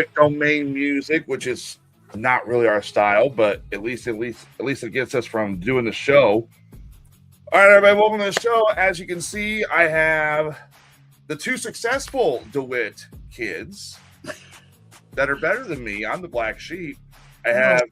domain music, which is not really our style, but at least it gets us from doing the show. All right, everybody, welcome to the show. As you can see, I have the two successful Dewitt kids that are better than me. I'm the black sheep. I have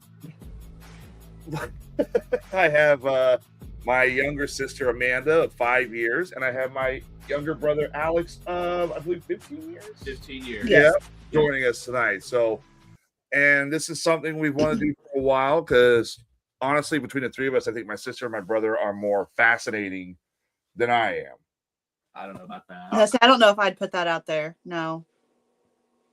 I have my younger sister Amanda of 5 years, and I have my younger brother Alex of I believe 15 years. 15 years. Yeah, joining us tonight. So, and this is something we've wanted to do for a while because honestly, between the three of us, I think my sister and my brother are more fascinating than I am. I don't know about that. Yes, I don't know if I'd put that out there. No.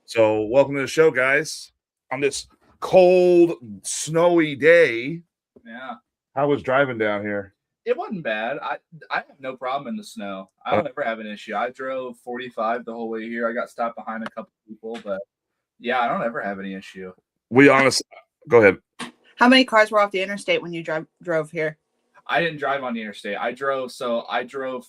So, welcome to the show, guys. On this cold, snowy day. Yeah. How was driving down here? It wasn't bad. I have no problem in the snow. I don't ever have an issue. I drove 45 the whole way here. I got stopped behind a couple people, but yeah, I don't ever have any issue. We honestly, go ahead. How many cars were off the interstate when you drove here? I didn't drive on the interstate. I drove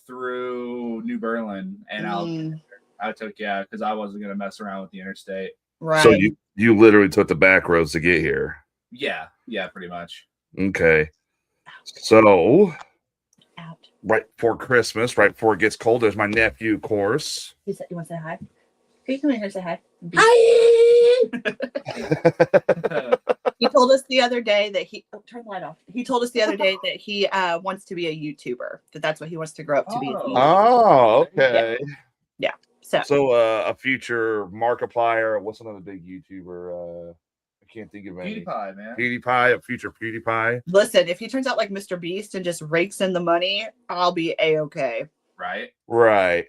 through New Berlin and Alexander. I took, because I wasn't going to mess around with the interstate. Right. So you literally took the back roads to get here. Yeah, pretty much. Okay. So, Out. right before Christmas, right before it gets cold, there's my nephew, of course. You want to say hi? Can you come in here and say hi? Hi! He told us the other day that turn the light off. He told us the other day that he wants to be a YouTuber. That's what he wants to grow up to be. Oh, okay. Yeah. So a future Markiplier. What's another big YouTuber? I can't think of any. PewDiePie, man. PewDiePie, a future PewDiePie. Listen, if he turns out like Mr. Beast and just rakes in the money, I'll be A-okay. Right.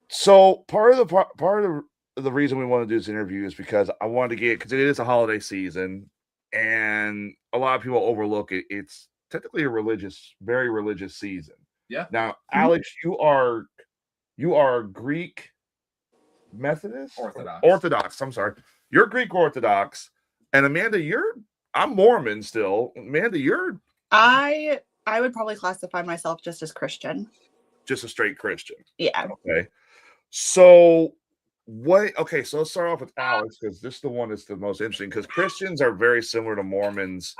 So part of the reason we want to do this interview is because I wanted to get, because it is a holiday season, and a lot of people overlook it. It's technically a very religious season. Yeah. Now, Alex, you are Greek Methodist? Orthodox. I'm sorry. You're Greek Orthodox. And Amanda, I'm Mormon still. Amanda, I would probably classify myself just as Christian. Just a straight Christian. Yeah. Okay. So so let's start off with Alex, because this is the one that's the most interesting, because Christians are very similar to Mormons.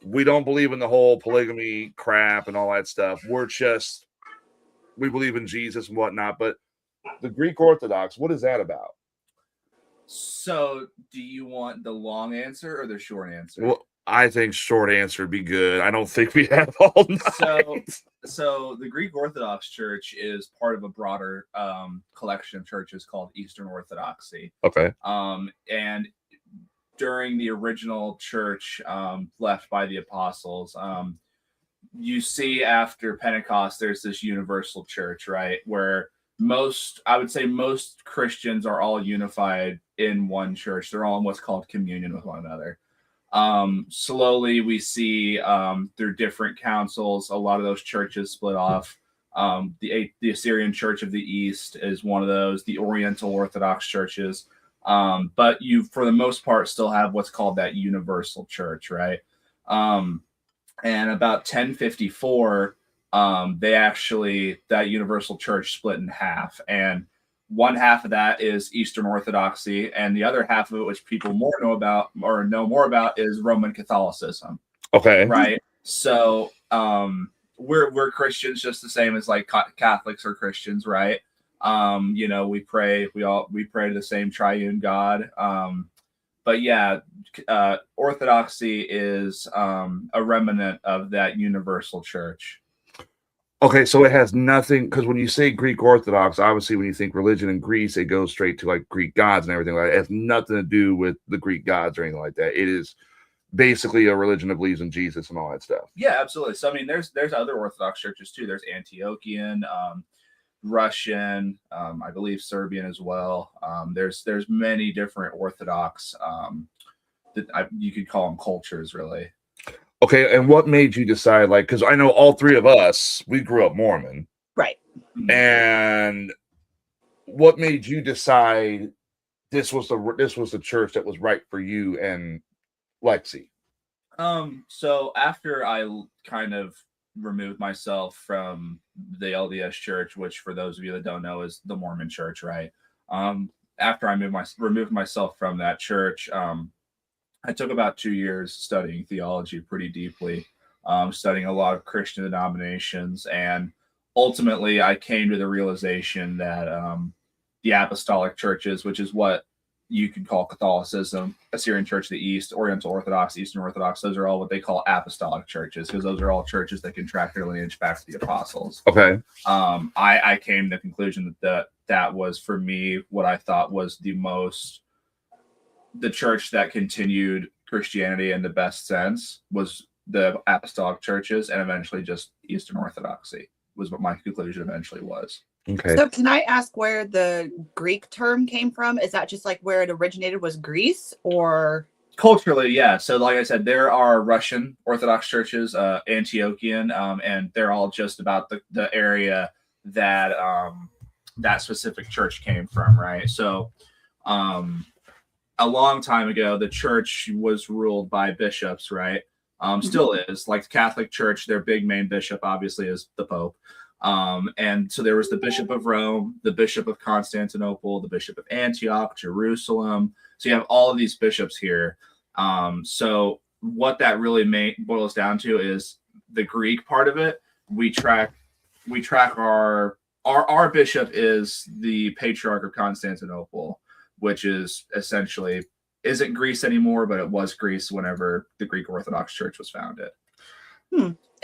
We don't believe in the whole polygamy crap and all that stuff. We believe in Jesus and whatnot, but the Greek Orthodox, what is that about? So, do you want the long answer or the short answer? Well, I think short answer would be good. I don't think we have all night. So the Greek Orthodox Church is part of a broader collection of churches called Eastern Orthodoxy. Okay. And during the original church left by the apostles, you see after Pentecost, there's this universal church, right? Where I would say most Christians are all unified in one church. They're all in what's called communion with one another. Slowly we see through different councils, a lot of those churches split off. The Assyrian Church of the East is one of those, the Oriental Orthodox churches. But you, for the most part, still have what's called that universal church, right? And about 1054, that universal church split in half, and one half of that is Eastern Orthodoxy, and the other half of it, which people know more about, is Roman Catholicism. Okay. Right. So we're Christians just the same as like Catholics are Christians, right? We pray to the same triune God. But yeah, Orthodoxy is a remnant of that universal church. Okay, so it has nothing, because when you say Greek Orthodox, obviously when you think religion in Greece, it goes straight to like Greek gods and everything like that. It has nothing to do with the Greek gods or anything like that. It is basically a religion that believes in Jesus and all that stuff. Yeah, absolutely. So I mean, there's other Orthodox churches too. There's Antiochian, Russian, I believe Serbian as well. There's many different Orthodox that you could call them cultures, really. Okay, and what made you decide, like, because I know all three of us, we grew up Mormon. Right. And what made you decide this was the church that was right for you and Lexi? So after I kind of removed myself from the LDS church, which for those of you that don't know is the Mormon church, right? after I removed myself from that church, I took about 2 years studying theology pretty deeply, studying a lot of Christian denominations, and ultimately I came to the realization that the apostolic churches, which is what you could call Catholicism, Assyrian Church of the East, Oriental Orthodox, Eastern Orthodox, those are all what they call apostolic churches, because those are all churches that can track their lineage back to the apostles. Okay. I came to the conclusion that was, for me, what I thought was the church that continued Christianity in the best sense was the apostolic churches, and eventually just Eastern Orthodoxy was what my conclusion eventually was. Okay. So can I ask where the Greek term came from? Is that just like where it originated was Greece, or? Culturally, yeah. So like I said, there are Russian Orthodox churches, Antiochian, and they're all just about the area that that specific church came from, right? So a long time ago, the church was ruled by bishops, right? Still is. Like the Catholic Church, their big main bishop obviously is the Pope. And so there was the Bishop of Rome, the Bishop of Constantinople, the Bishop of Antioch, Jerusalem. So you have all of these bishops here. So what that really boils down to is the Greek part of it. We track our bishop is the Patriarch of Constantinople, which is essentially isn't Greece anymore, but it was Greece whenever the Greek Orthodox Church was founded.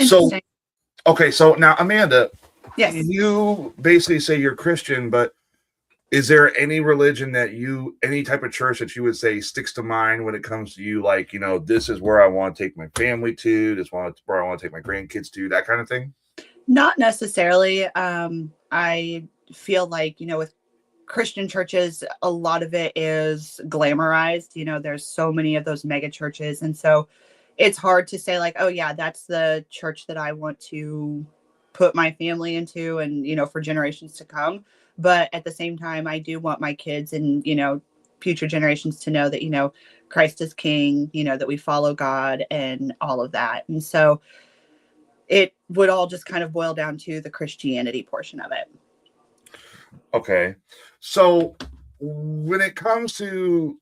So, okay, so now Amanda, yes, you basically say you're Christian, but is there any religion that any type of church that you would say sticks to mind when it comes to you? Like, this is where I want to take my family to, this is where I want to take my grandkids to, that kind of thing? Not necessarily. I feel like, with Christian churches, a lot of it is glamorized. There's so many of those mega churches. And so it's hard to say like, oh yeah, that's the church that I want to put my family into and, for generations to come. But at the same time, I do want my kids and, future generations to know that, Christ is King, that we follow God and all of that. And so it would all just kind of boil down to the Christianity portion of it. Okay. So when it comes to,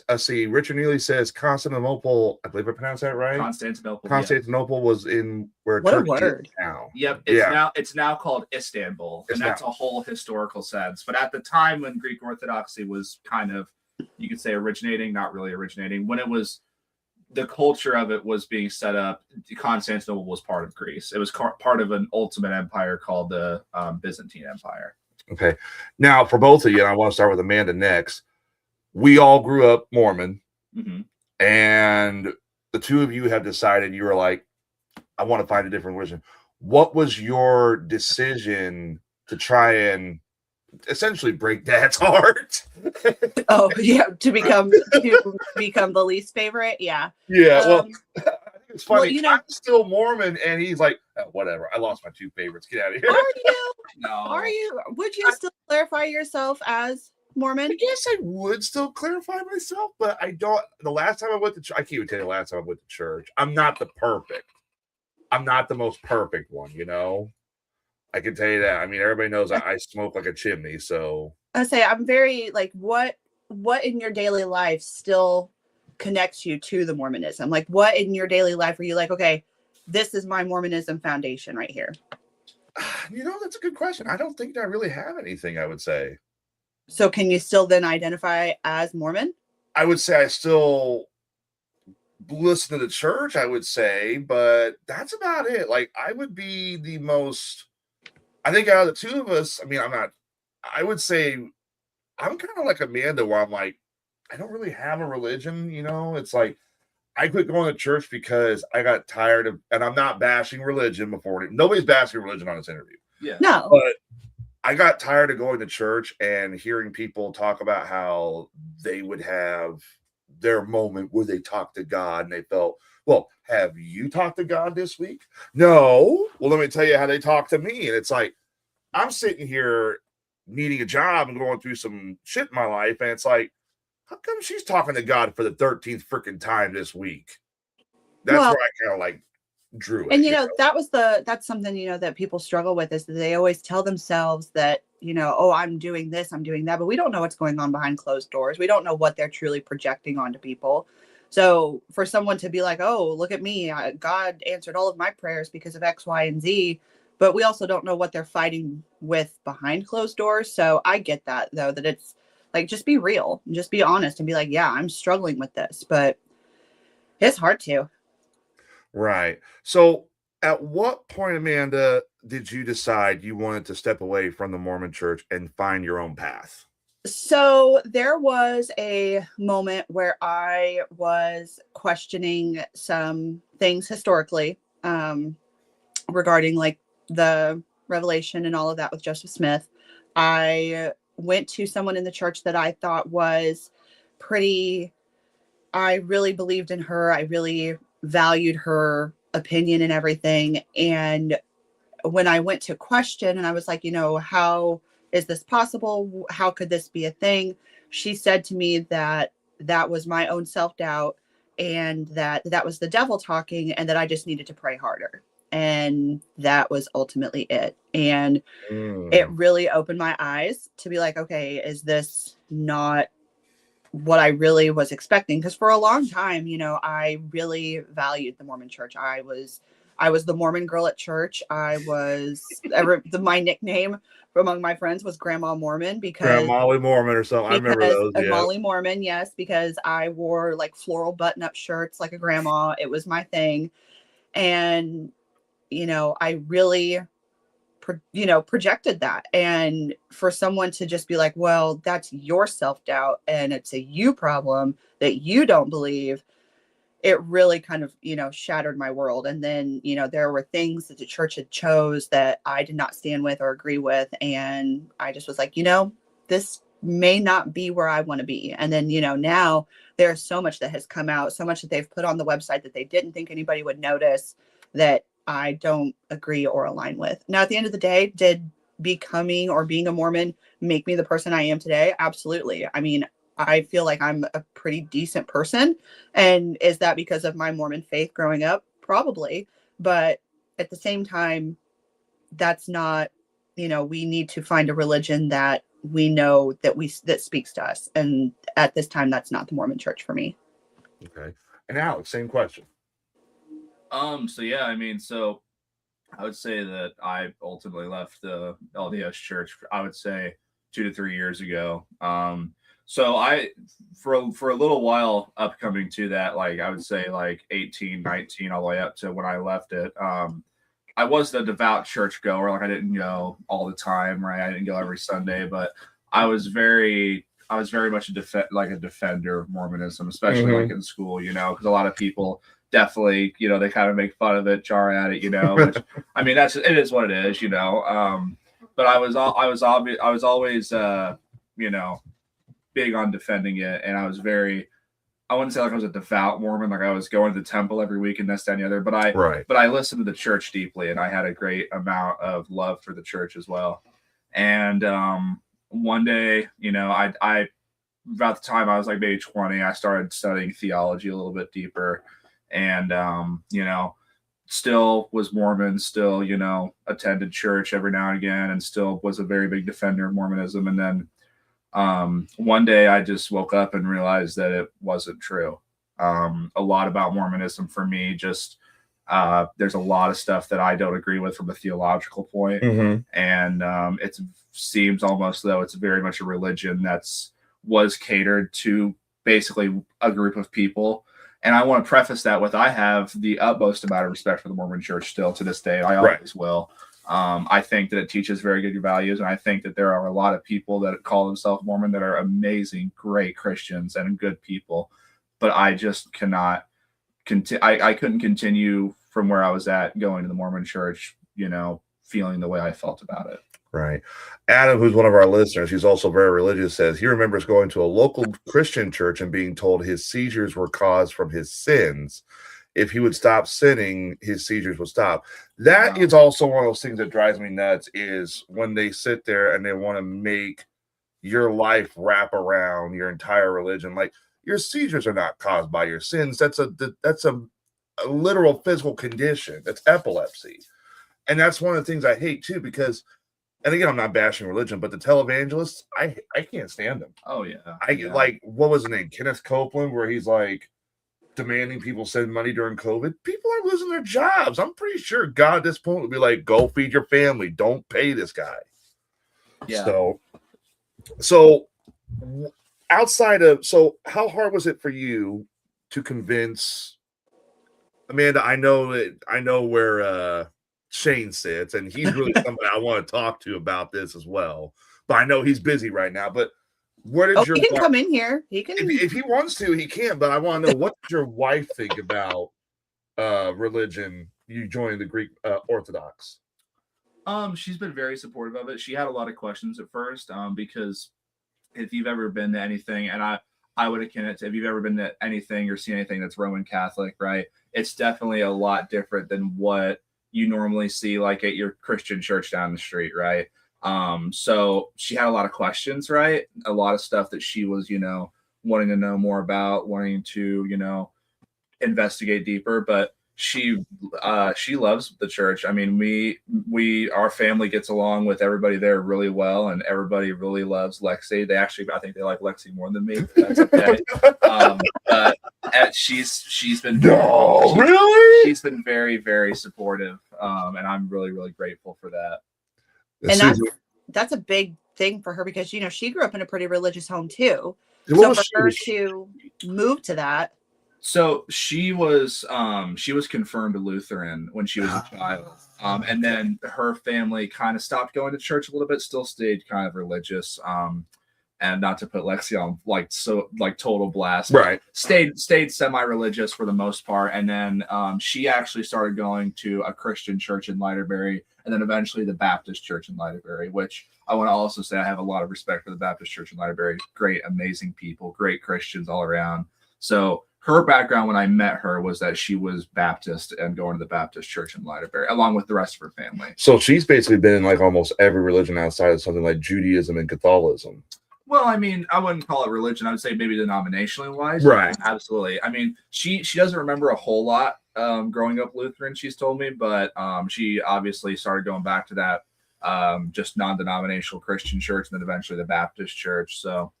I see Richard Neely says Constantinople, I believe I pronounced that right. Constantinople was in where what Turkey a word. is now. Yep. It's now called Istanbul, and that's a whole historical sense. But at the time when Greek Orthodoxy was kind of, you could say originating, not really originating, when it was, the culture of it was being set up, Constantinople was part of Greece. It was part of an ultimate empire called the Byzantine Empire. Okay. Now, for both of you, and I want to start with Amanda next, we all grew up Mormon, and the two of you have decided you were like, I want to find a different religion. What was your decision to try and essentially break Dad's heart? Oh yeah, to become the least favorite. Yeah. Well, it's funny. Well, I'm still Mormon, and he's like, oh, whatever. I lost my two favorites. Get out of here. Are you? No. Are you? Would you still clarify yourself as Mormon? I guess I would still clarify myself, but I don't. The last time I went to church, I can't even tell you the last time I went to church. I'm not the most perfect one, I can tell you that. I mean, everybody knows I smoke like a chimney, so. I say I'm very like, what in your daily life still connects you to the Mormonism? Like, what in your daily life are you like, okay, this is my Mormonism foundation right here? That's a good question. I don't think I really have anything, I would say. So can you still then identify as Mormon? I would say I still listen to the church, I would say, but that's about it. Like, I would be the most, I think out of the two of us, I would say I'm kind of like Amanda, where I'm like, I don't really have a religion, it's like, I quit going to church because I got tired of, and I'm not bashing religion before, nobody's bashing religion on this interview. Yeah. No. But I got tired of going to church and hearing people talk about how they would have their moment where they talk to God and they felt, well, have you talked to God this week? No. Well, let me tell you how they talk to me. And it's like, I'm sitting here needing a job and going through some shit in my life. And it's like, how come she's talking to God for the 13th freaking time this week? That's where I kind of like drew it. And that's something that people struggle with, is that they always tell themselves that, oh, I'm doing this, I'm doing that, but we don't know what's going on behind closed doors. We don't know what they're truly projecting onto people. So for someone to be like, oh, look at me, God answered all of my prayers because of X, Y, and Z, but we also don't know what they're fighting with behind closed doors. So I get that, though, that it's like, just be real, just be honest, and be like, yeah, I'm struggling with this, but it's hard to. Right. So at what point, Amanda, did you decide you wanted to step away from the Mormon church and find your own path? So there was a moment where I was questioning some things historically, regarding like the revelation and all of that with Joseph Smith. I went to someone in the church that I thought was pretty, I really believed in her. I really valued her opinion and everything. And when I went to question and I was like, how is this possible? How could this be a thing? She said to me that that was my own self-doubt, and that was the devil talking, and that I just needed to pray harder. And that was ultimately it. And it really opened my eyes to be like, okay, is this not what I really was expecting? Because for a long time, I really valued the Mormon church. I was the Mormon girl at church. My nickname among my friends was Grandma Mormon, because Molly Mormon or something. I remember those. Yeah. Molly Mormon, yes, because I wore like floral button-up shirts like a grandma. It was my thing. And I really projected that. And for someone to just be like, well, that's your self-doubt and it's a you problem that you don't believe, it really kind of, shattered my world. And then, there were things that the church had chose that I did not stand with or agree with. And I just was like, this may not be where I want to be. And then, now there's so much that has come out, so much that they've put on the website that they didn't think anybody would notice, that I don't agree or align with. Now, at the end of the day, did becoming or being a Mormon make me the person I am today? Absolutely. I mean, I feel like I'm a pretty decent person. And is that because of my Mormon faith growing up? Probably. But at the same time, that's not, we need to find a religion that we know that speaks to us. And at this time, that's not the Mormon church for me. Okay. And Alex, same question. So yeah, I mean, so I would say that I ultimately left the LDS church, I would say 2 to 3 years ago. So I, for a little while upcoming to that, like I would say like 18, 19, all the way up to when I left it. I was the devout church goer. Like I didn't go all the time, right? I didn't go every Sunday, but I was very much a defender of Mormonism, especially like in school, because a lot of people definitely, they kind of make fun of it, jar at it, which, I mean, it is what it is, but I was always, big on defending it. And I wouldn't say like I was a devout Mormon, like I was going to the temple every week and this, that, and the other, but I listened to the church deeply, and I had a great amount of love for the church as well. And, one day, I about the time I was like maybe 20, I started studying theology a little bit deeper. And, still was Mormon, still, attended church every now and again, and still was a very big defender of Mormonism. And then one day I just woke up and realized that it wasn't true. A lot about Mormonism for me, just there's a lot of stuff that I don't agree with from a theological point. And it seems almost though it's very much a religion was catered to basically a group of people. And I want to preface that with, I have the utmost amount of respect for the Mormon church still to this day. I always will. I think that it teaches very good values. And I think that there are a lot of people that call themselves Mormon that are amazing, great Christians and good people. But I just cannot I couldn't continue from where I was at going to the Mormon church, feeling the way I felt about it. Right. Adam, who's one of our listeners, he's also very religious, says he remembers going to a local Christian church and being told his seizures were caused from his sins. If he would stop sinning, his seizures would stop. That is also one of those things that drives me nuts, is when they sit there and they want to make your life wrap around your entire religion. Like, your seizures are not caused by your sins. That's a a literal physical condition. It's epilepsy. And that's one of the things I hate too, because, and again, I'm not bashing religion, but the televangelists, I can't stand them. Oh yeah. Like, what was his name? Kenneth Copeland, where he's like demanding people send money during COVID. People are losing their jobs. I'm pretty sure God at this point would be like, go feed your family. Don't pay this guy. Yeah. So outside of, so how hard was it for you to convince Amanda? I know where Shane sits, and he's really somebody I want to talk to about this as well. But I know he's busy right now. But where did he can come in here? He can, if he wants to, he can. But I want to know, what did your wife think about religion? You joining the Greek Orthodox? She's been very supportive of it. She had a lot of questions at first, because if you've ever been to anything, and I would akin it to, if you've ever been to anything or seen anything that's Roman Catholic, right? It's definitely a lot different than what you normally see like at your Christian church down the street, right? So she had a lot of questions, right? A lot of stuff that she was, wanting to know more about, wanting to, investigate deeper, but she loves the church. I mean, our family gets along with everybody there really well, and everybody really loves Lexi. I think they like Lexi more than me. That's okay. But she's been she's been very, very supportive, and I'm really, really grateful for that. And that's a big thing for her, because she grew up in a pretty religious home too. So for her to move to that. So she was confirmed a Lutheran when she was a child. And then her family kind of stopped going to church a little bit, still stayed kind of religious. And not to put Lexi on like total blast, right? Stayed semi-religious for the most part. And then she actually started going to a Christian church in Lighterbury, and then eventually the Baptist church in Lighterbury, which I want to also say I have a lot of respect for the Baptist church in Lighterbury. Great, amazing people, great Christians all around. So her background when I met her was that she was Baptist and going to the Baptist church in Lighterbury, along with the rest of her family. So she's basically been in like almost every religion outside of something like Judaism and Catholicism. Well, I mean, I wouldn't call it religion. I would say maybe denominationally wise. Right. Absolutely. I mean, she doesn't remember a whole lot growing up Lutheran, she's told me, but she obviously started going back to that just non-denominational Christian church, and then eventually the Baptist church. So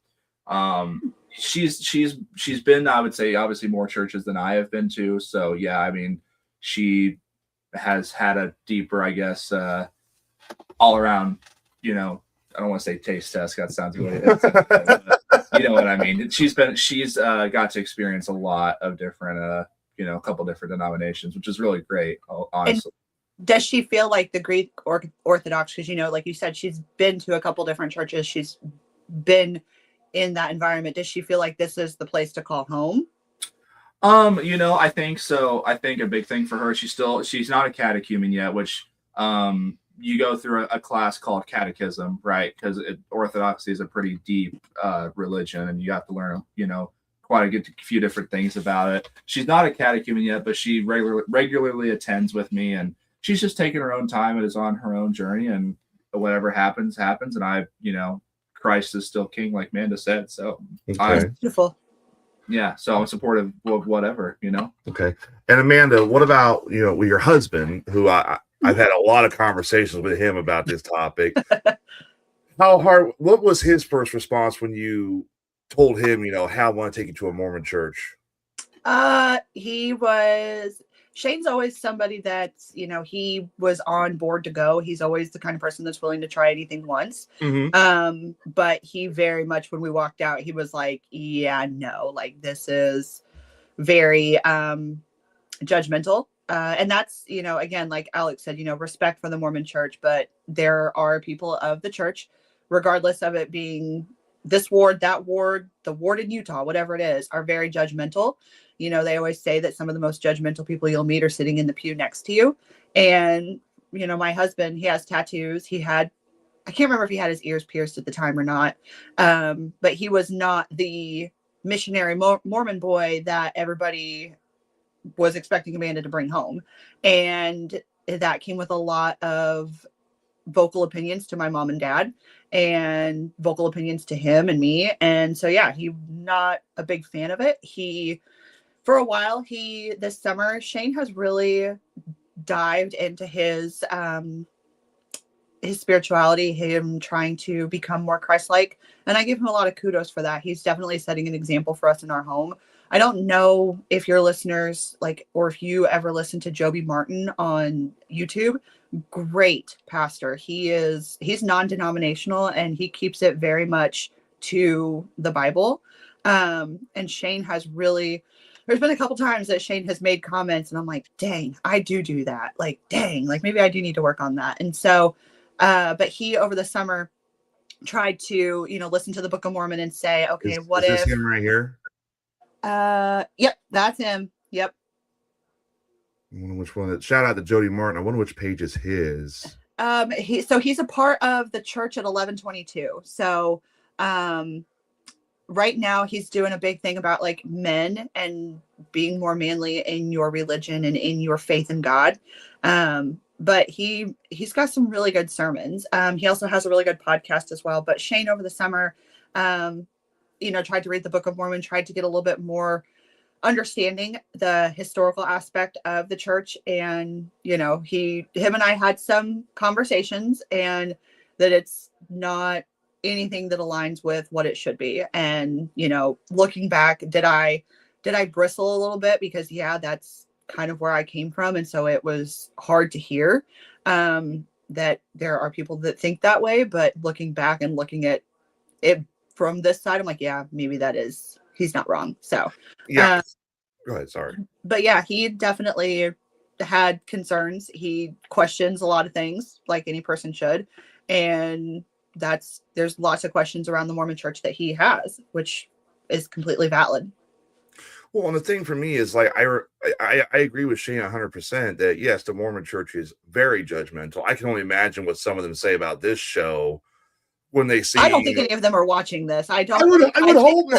she's been, I would say, obviously more churches than I have been to. So yeah, I mean, she has had a deeper, I guess, all around, I don't want to say taste test. That sounds really, you know what I mean. She's got to experience a lot of different, a couple different denominations, which is really great, honestly. And does she feel like the Greek Orthodox? Because like you said, she's been to a couple different churches. She's been in that environment. Does she feel like this is the place to call home? I think so. I think a big thing for her, she's not a catechumen yet, which you go through a class called catechism, right? Because Orthodoxy is a pretty deep religion, and you have to learn, quite a few different things about it. She's not a catechumen yet, but she regularly attends with me, and she's just taking her own time and is on her own journey, and whatever happens. And Christ is still king, like Amanda said. So okay. Beautiful. Yeah. So I'm supportive of whatever, Okay. And Amanda, what about, with your husband, who I've had a lot of conversations with him about this topic. What was his first response when you told him, hey, I want to take you to a Mormon church? Shane's always somebody that's, he was on board to go. He's always the kind of person that's willing to try anything once. Mm-hmm. But he very much, when we walked out, he was like, yeah, no, like this is very judgmental. And that's, again, like Alex said, respect for the Mormon church, but there are people of the church, regardless of it being this ward, that ward, the ward in Utah, whatever it is, are very judgmental. They always say that some of the most judgmental people you'll meet are sitting in the pew next to you. And, my husband, he has tattoos. I can't remember if he had his ears pierced at the time or not. But he was not the missionary Mormon boy that everybody was expecting Amanda to bring home. And that came with a lot of vocal opinions to my mom and dad, and vocal opinions to him and me. And so, yeah, he's not a big fan of it. He for a while, this summer, Shane has really dived into his spirituality, him trying to become more Christ-like. And I give him a lot of kudos for that. He's definitely setting an example for us in our home. I don't know if your listeners or if you ever listen to Joby Martin on YouTube. Great pastor. He's non-denominational and he keeps it very much to the Bible. And Shane has really, there's been a couple times that Shane has made comments and I'm like, dang, I do that. Like, dang, like maybe I do need to work on that. And so, but he over the summer tried to, listen to the Book of Mormon and say, okay, is this him right here? Yep, that's him. Yep. I wonder which one. Shout out to Jody Martin. I wonder which page is his. He's a part of the church at 1122. So, right now he's doing a big thing about like men and being more manly in your religion and in your faith in God. But he's got some really good sermons. He also has a really good podcast as well. But Shane over the summer, tried to read the Book of Mormon, tried to get a little bit more understanding the historical aspect of the church. And, him and I had some conversations and that it's not anything that aligns with what it should be. And, looking back, did I bristle a little bit because that's kind of where I came from. And so it was hard to hear, that there are people that think that way, but looking back and looking at it from this side, I'm like, yeah, maybe he's not wrong. So, yeah. Go ahead. Sorry. But yeah, he definitely had concerns. He questions a lot of things like any person should. And there's lots of questions around the Mormon church that he has, which is completely valid. Well, and the thing for me is like, I agree with Shane 100% that yes, the Mormon church is very judgmental. I can only imagine what some of them say about this show when they see. I don't think any of them are watching this. I would hope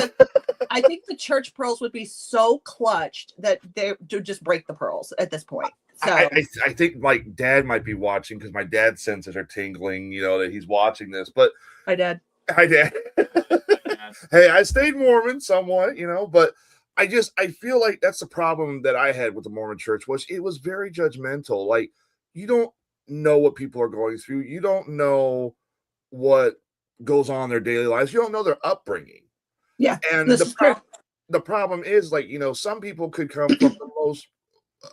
I think the church pearls would be so clutched that they would just break the pearls at this point. So I think like Dad might be watching because my dad's senses are tingling, that he's watching this. But Hi, Dad. Hey, I stayed Mormon somewhat, but I feel like that's the problem that I had with the Mormon church was it was very judgmental. Like you don't know what people are going through. You don't know what goes on in their daily lives. You don't know their upbringing. Yeah. And the problem is like, some people could come from the most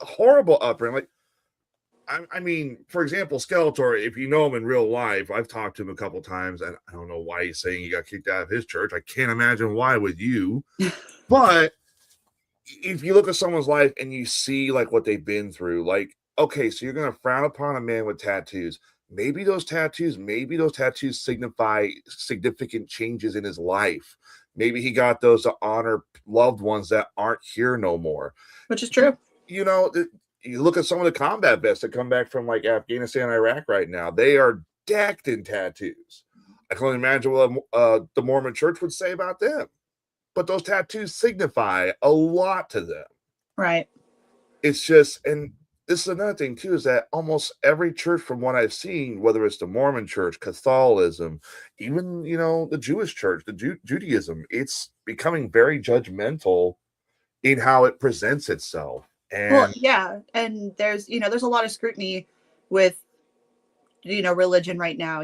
horrible upbringing. Like, I mean, for example, Skeletor, if you know him in real life, I've talked to him a couple times and I don't know why he's saying he got kicked out of his church. I can't imagine why with you, but if you look at someone's life and you see like what they've been through, like, okay, so you're going to frown upon a man with tattoos. Maybe those tattoos signify significant changes in his life. Maybe he got those to honor loved ones that aren't here no more. Which is true. You look at some of the combat vets that come back from like Afghanistan, Iraq right now. They are decked in tattoos. I can only imagine what the Mormon church would say about them. But those tattoos signify a lot to them. Right. It's just, and this is another thing too, is that almost every church from what I've seen, whether it's the Mormon church, Catholicism, even, the Jewish church, the Judaism, it's becoming very judgmental in how it presents itself. And and there's a lot of scrutiny with religion right now.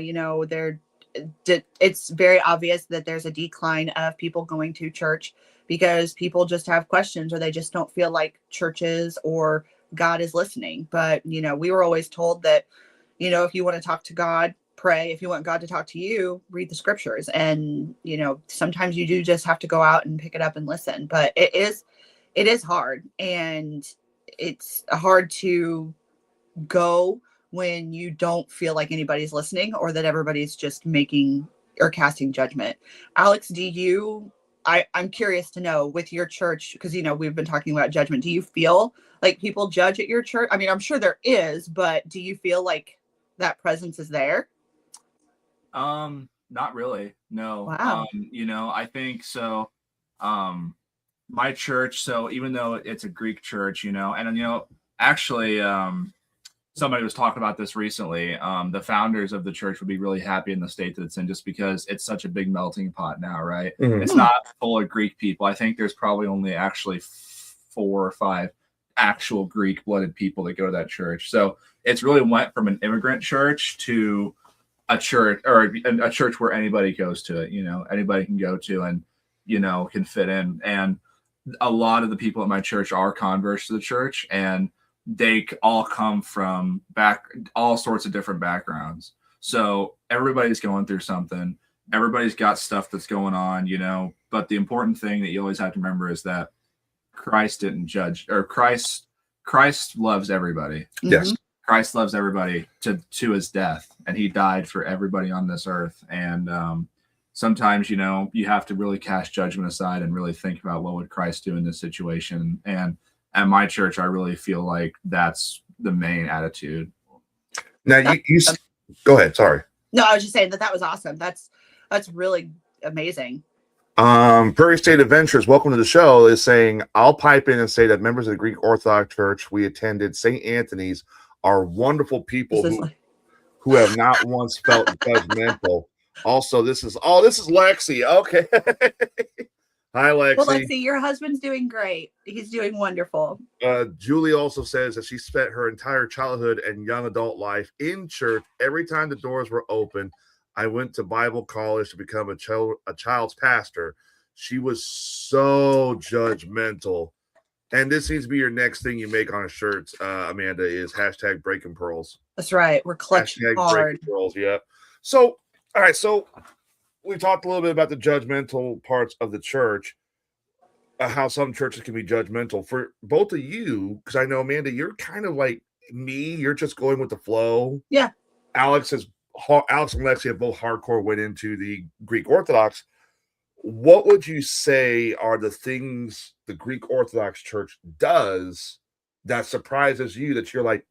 It's very obvious that there's a decline of people going to church because people just have questions or they just don't feel like churches or God is listening. But we were always told that if you want to talk to God, pray. If you want God to talk to you, read the scriptures. And sometimes you do just have to go out and pick it up and listen. But it is hard, and it's hard to go when you don't feel like anybody's listening or that everybody's just making or casting judgment. Alex, I'm curious to know with your church, because, we've been talking about judgment. Do you feel like people judge at your church? I mean, I'm sure there is, but do you feel like that presence is there? Not really. No. Wow. I think so. My church, so even though it's a Greek church, actually, somebody was talking about this recently. The founders of the church would be really happy in the state that it's in just because it's such a big melting pot now, right? Mm-hmm. It's not full of Greek people. I think there's probably only actually 4 or 5 actual Greek blooded people that go to that church. So it's really went from an immigrant church to a church, or a church where anybody goes to it, anybody can go to and, can fit in. And a lot of the people at my church are converts to the church, and they all come from all sorts of different backgrounds. So everybody's going through something. Everybody's got stuff that's going on, but the important thing that you always have to remember is that Christ didn't judge, or Christ loves everybody. Yes. Christ loves everybody to his death, and he died for everybody on this earth. And sometimes, you have to really cast judgment aside and really think about what would Christ do in this situation. And at my church, I really feel like that's the main attitude. Now, you go ahead. Sorry. No, I was just saying that was awesome. That's really amazing. Prairie State Adventures, welcome to the show, is saying, I'll pipe in and say that members of the Greek Orthodox Church we attended, St. Anthony's, are wonderful people who have not once felt judgmental. Also, this is Lexi. Okay. Hi, Lexi. Well, Lexi, your husband's doing great. He's doing wonderful. Julie also says that she spent her entire childhood and young adult life in church. Every time the doors were open, I went to Bible college to become a child's pastor. She was so judgmental. And this needs to be your next thing you make on a shirt, Amanda, is hashtag breaking pearls. That's right. We're clutching hard. Pearls, yeah. So, all right. So we talked a little bit about the judgmental parts of the church, how some churches can be judgmental. For both of you, because I know, Amanda, you're kind of like me. You're just going with the flow. Yeah. Alex and Lexi have both hardcore went into the Greek Orthodox. What would you say are the things the Greek Orthodox Church does that surprises you, that you're like,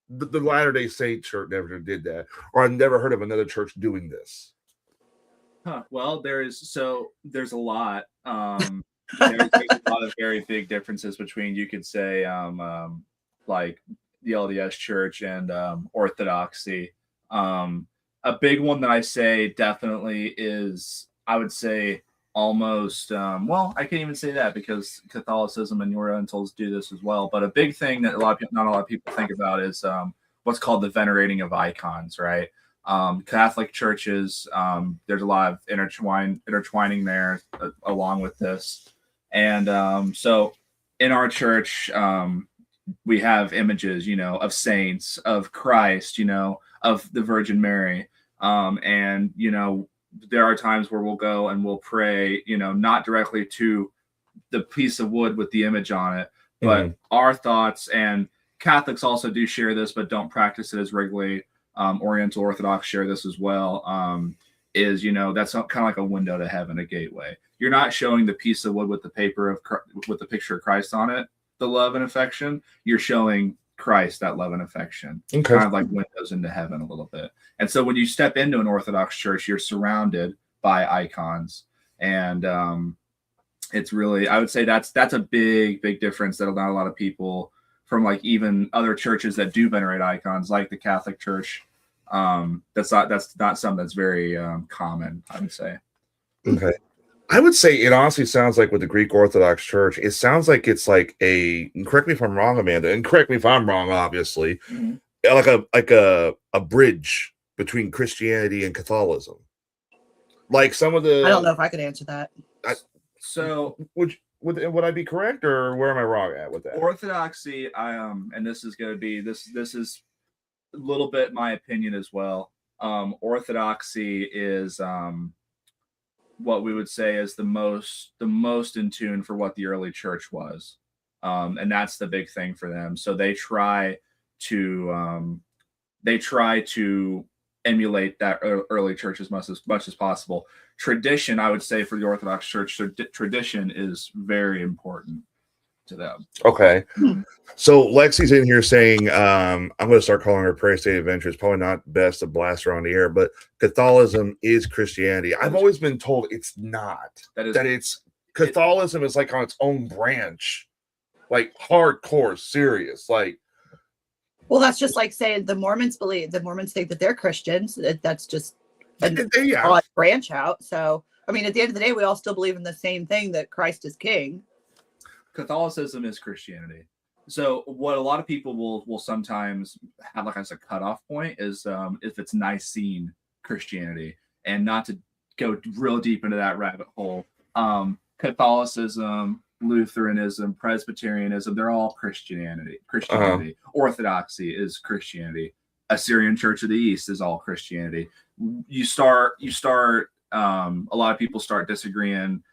the Latter-day Saint Church never did that, or I've never heard of another church doing this? Well, there's a lot. There's a lot of very big differences between, you could say, like the LDS Church and Orthodoxy. A big one that I say definitely is, I would say, almost well, I can't even say that because Catholicism and Orientals do this as well. But a big thing that not a lot of people think about is what's called the venerating of icons, right? Catholic churches, there's a lot of intertwining there along with this. And so in our church, we have images, of saints, of Christ, of the Virgin Mary. And, there are times where we'll go and we'll pray, not directly to the piece of wood with the image on it, but our thoughts. And Catholics also do share this, but don't practice it as regularly. Oriental Orthodox share this as well. Is, that's kind of like a window to heaven, a gateway. You're not showing the piece of wood with the picture of Christ on it, the love and affection. You're showing Christ that love and affection, kind of like windows into heaven a little bit. And so when you step into an Orthodox church, you're surrounded by icons, and it's really, I would say that's a big difference that not a lot of people from like even other churches that do venerate icons, like the Catholic Church, that's not something that's very common, I would say. Okay. I would say it honestly sounds like with the Greek Orthodox Church, it sounds like it's like correct me if I'm wrong, Amanda, and correct me if I'm wrong, obviously, like a bridge between Christianity and Catholicism. Like some of the, I don't know if I could answer that. So would I be correct, or where am I wrong at with that? Orthodoxy, and this is going to be this is a little bit my opinion as well. Orthodoxy is what we would say is the most in tune for what the early church was, and that's the big thing for them. So they try to emulate that early church as much as possible. Tradition, I would say, for the Orthodox Church, tradition is very important to them. Okay. So Lexi's in here saying, I'm going to start calling her Prairie State Adventures. Probably not best to blast her on the air, but Catholicism is Christianity. I've always been told it's not. That it's Catholicism is like on its own branch, like hardcore serious. Like, well, that's just like saying the Mormons think that they're Christians. That's just an odd branch out. So, I mean, at the end of the day, we all still believe in the same thing, that Christ is king. Catholicism is Christianity. So what a lot of people will sometimes have like as a cutoff point is if it's Nicene Christianity, and not to go real deep into that rabbit hole. Catholicism, Lutheranism, Presbyterianism, they're all Christianity. Orthodoxy is Christianity. Assyrian Church of the East is all Christianity. You start a lot of people start disagreeing,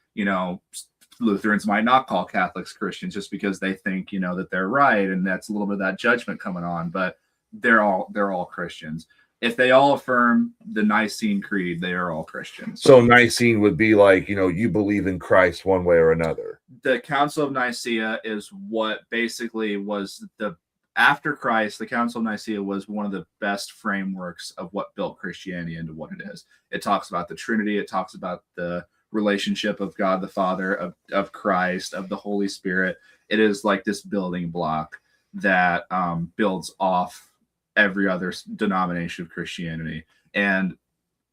Lutherans might not call Catholics Christians just because they think, that they're right, and that's a little bit of that judgment coming on, but they're all Christians. If they all affirm the Nicene Creed, they are all Christians. So Nicene would be like, you believe in Christ one way or another. The Council of Nicaea is what basically was after Christ, the Council of Nicaea was one of the best frameworks of what built Christianity into what it is. It talks about the Trinity. It talks about the relationship of God the Father, of Christ, of the Holy Spirit. It is like this building block that builds off every other denomination of Christianity. And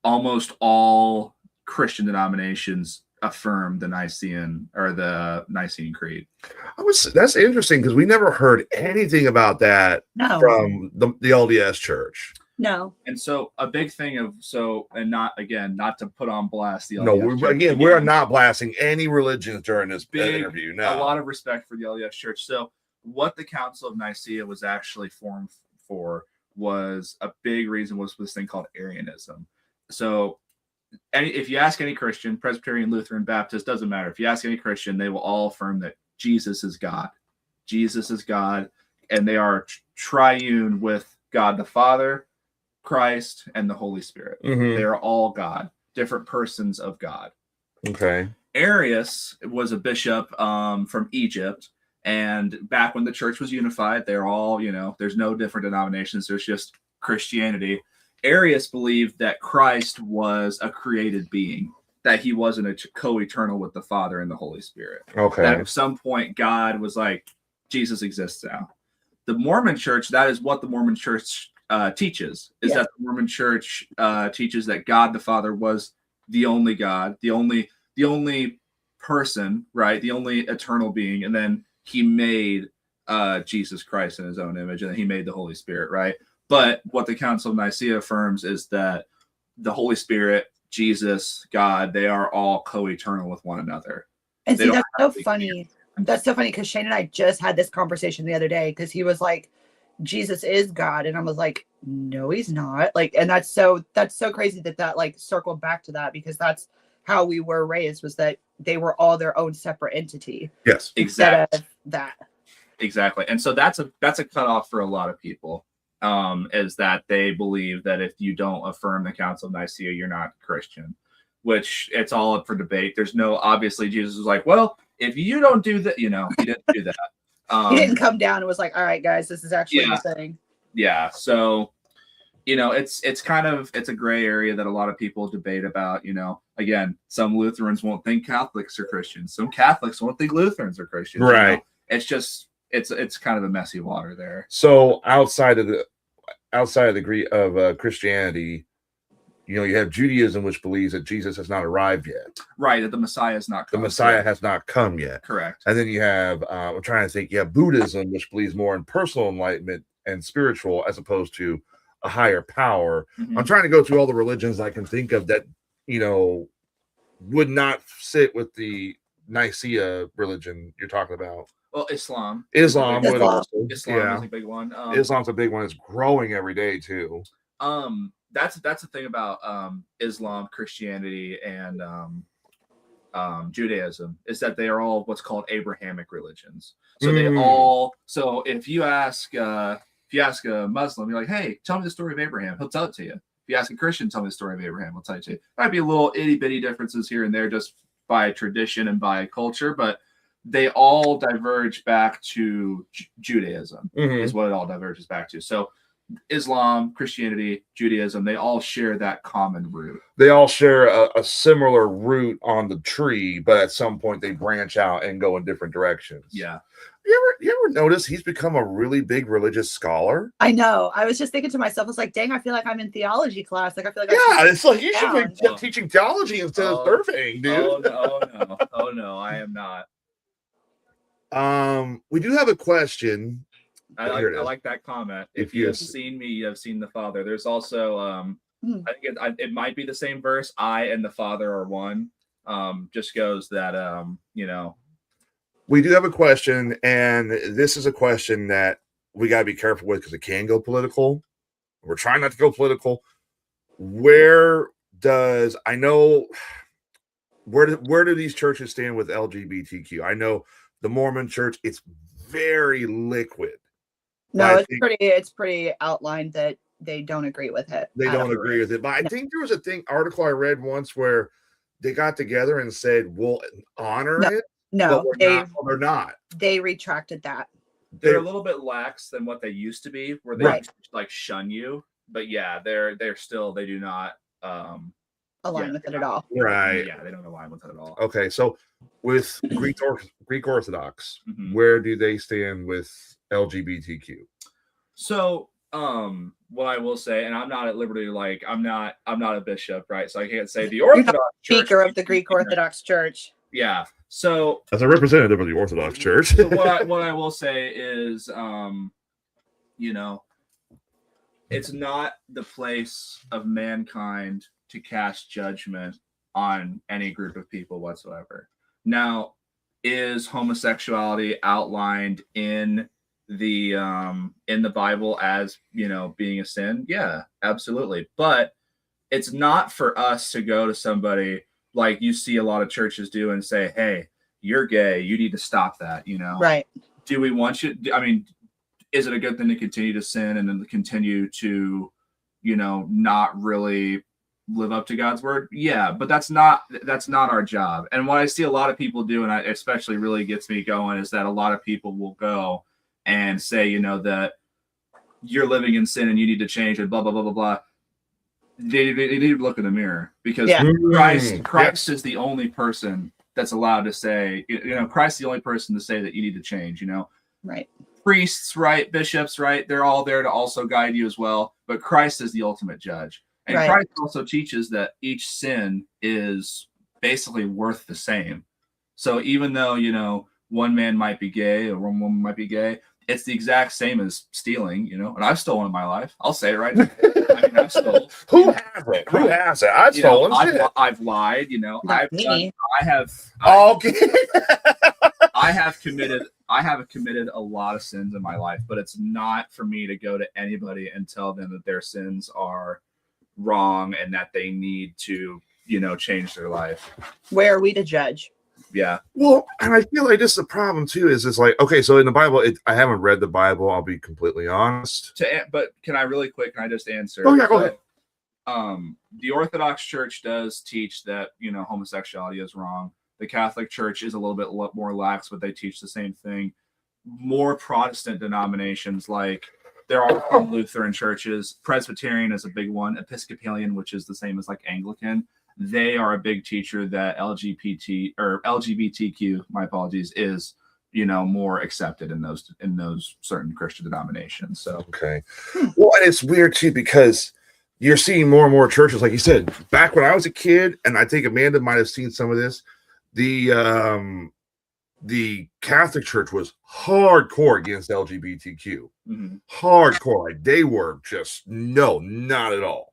almost all Christian denominations affirm the Nicene Creed. That's interesting, because we never heard anything about that from the LDS Church. No. And so a big thing not to put on blast the LDS Church. We are not blasting any religions during this interview. No. A lot of respect for the LDS Church. So what the Council of Nicaea was actually formed for was a big reason was this thing called Arianism. So if you ask any Christian, Presbyterian, Lutheran, Baptist, doesn't matter. If you ask any Christian, they will all affirm that Jesus is God. Jesus is God, and they are triune with God the Father, Christ, and the Holy Spirit. Mm-hmm. They are all God, different persons of God. Okay. Arius was a bishop from Egypt. And back when the church was unified, they're all, there's no different denominations. There's just Christianity. Arius believed that Christ was a created being, that he wasn't a co-eternal with the Father and the Holy Spirit. Okay. That at some point, God was like, Jesus exists now. The Mormon church, that is what the Mormon church teaches, that the Mormon church teaches that God the Father was the only God, the only person, right? The only eternal being. And then he made Jesus Christ in his own image, and he made the Holy Spirit, right? But what the Council of Nicaea affirms is that the Holy Spirit, Jesus, God, they are all co-eternal with one another. And see, that's so funny. That's so funny, because Shane and I just had this conversation the other day, because he was like, Jesus is God, and I was like, no, he's not. And that's so crazy that like circled back to that, because that's how we were raised, was that they were all their own separate entity. Yes, exactly. That. Exactly. And so that's a cutoff for a lot of people, is that they believe that if you don't affirm the Council of Nicaea, you're not Christian, which it's all up for debate. There's obviously Jesus was like, well, if you don't do that, he didn't do that. He didn't come down and was like, all right, guys, this is actually the thing. Yeah. So, it's a gray area that a lot of people debate about. Again, some Lutherans won't think Catholics are Christians. Some Catholics won't think Lutherans are Christians. Right. It's just, it's kind of a messy water there. So outside of the degree of Christianity, you have Judaism, which believes that Jesus has not arrived yet. Right, that the Messiah has not come. The Messiah has not come yet. Correct. And then you have, I'm trying to think, you have Buddhism, which believes more in personal enlightenment and spiritual as opposed to a higher power. Mm-hmm. I'm trying to go through all the religions I can think of that, would not sit with the Nicaea religion you're talking about. Well, Islam would also. Islam is a big one. Islam's a big one. It's growing every day too. That's the thing about Islam, Christianity, and Judaism, is that they are all what's called Abrahamic religions. So they all. So if you ask a Muslim, you're like, "Hey, tell me the story of Abraham." He'll tell it to you. If you ask a Christian, tell me the story of Abraham, he'll tell it to you. Might be a little itty bitty differences here and there, just by tradition and by culture, but they all diverge back to Judaism. Is what it all diverges back to. So Islam, Christianity, Judaism, they all share that common root. They all share a similar root on the tree, but at some point they branch out and go in different directions. Yeah. You ever notice he's become a really big religious scholar? I know. I was just thinking to myself, I was like, dang, I feel like I'm in theology class. Like, I feel like it's like you should be teaching theology instead of surfing, dude. Oh no, I am not. We do have a question. I like that comment. If you have seen me, you have seen the Father. There's also I think it might be the same verse. I and the Father are one. Just goes that we do have a question, and this is a question that we got to be careful with because it can go political. We're trying not to go political. Where do these churches stand with LGBTQ? I know the Mormon Church, it's very liquid. No, it's pretty outlined that they don't agree with it. They don't agree with it. But I think there was a article I read once where they got together and said, we'll honor it. No, they're not. They retracted that. They're a little bit lax than what they used to be, where they used to, like, shun you. But yeah, they do not align with it at all. Right. Yeah, they don't align with it at all. Okay, so with Greek Orthodox, where do they stand with LGBTQ? So what I will say, and I'm not at liberty, like I'm not a bishop, right? So I can't say the Orthodox speaker of the Greek Orthodox Church. Yeah. So as a representative of the Orthodox Church, so what I will say is, it's not the place of mankind to cast judgment on any group of people whatsoever. Now, is homosexuality outlined in the Bible as, being a sin? Yeah, absolutely. But it's not for us to go to somebody like you see a lot of churches do and say, hey, you're gay, you need to stop that, Right. Do we want you? I mean, is it a good thing to continue to sin and then continue to, not really live up to God's word? Yeah, but that's not our job. And what I see a lot of people do, and it especially really gets me going, is that a lot of people will go and say, that you're living in sin and you need to change it, blah, blah, blah, blah, blah. They need to look in the mirror because Christ is the only person that's allowed to say, Christ's the only person to say that you need to change, Right. Priests, right? Bishops, right? They're all there to also guide you as well. But Christ is the ultimate judge. And Christ also teaches that each sin is basically worth the same. So even though, one man might be gay or one woman might be gay, it's the exact same as stealing, and I've stolen in my life. I'll say it right now. I mean, I've stolen. Who hasn't? Who hasn't? I've stolen. I've lied. I have committed a lot of sins in my life, but it's not for me to go to anybody and tell them that their sins are wrong and that they need to, change their life. Where are we to judge? Yeah. Well, and I feel like this is the problem too. Is it's like, okay, so in the Bible, I haven't read the Bible. I'll be completely honest. But can I really quick? Can I just answer? Oh yeah, go ahead. The Orthodox Church does teach that homosexuality is wrong. The Catholic Church is a little bit more lax, but they teach the same thing. More Protestant denominations, like there are some Lutheran churches, Presbyterian is a big one, Episcopalian, which is the same as like Anglican. They are a big teacher that LGBTQ, my apologies, is more accepted in those certain Christian denominations. So okay, well, and it's weird too because you're seeing more and more churches, like you said. Back when I was a kid, and I think Amanda might have seen some of this. The Catholic Church was hardcore against LGBTQ, hardcore. Like they were just no, not at all.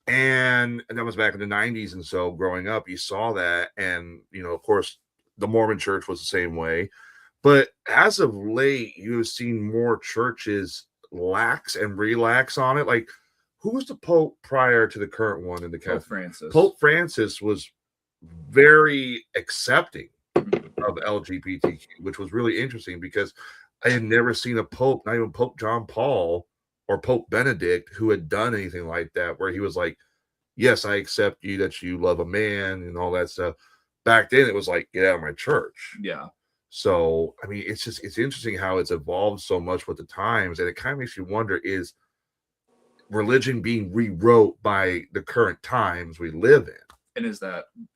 And that was back in the 90s. And so growing up, you saw that. And, of course, the Mormon Church was the same way. But as of late, you have seen more churches lax and relax on it. Like, who was the Pope prior to the current one in the Catholic? Pope Francis. Pope Francis was very accepting of LGBTQ, which was really interesting because I had never seen a Pope, not even Pope John Paul, or Pope Benedict, who had done anything like that, where he was like, yes, I accept you, that you love a man and all that stuff. Back then, it was like, get out of my church. Yeah. So, I mean, it's interesting how it's evolved so much with the times. And it kind of makes you wonder, is religion being rewrote by the current times we live in? And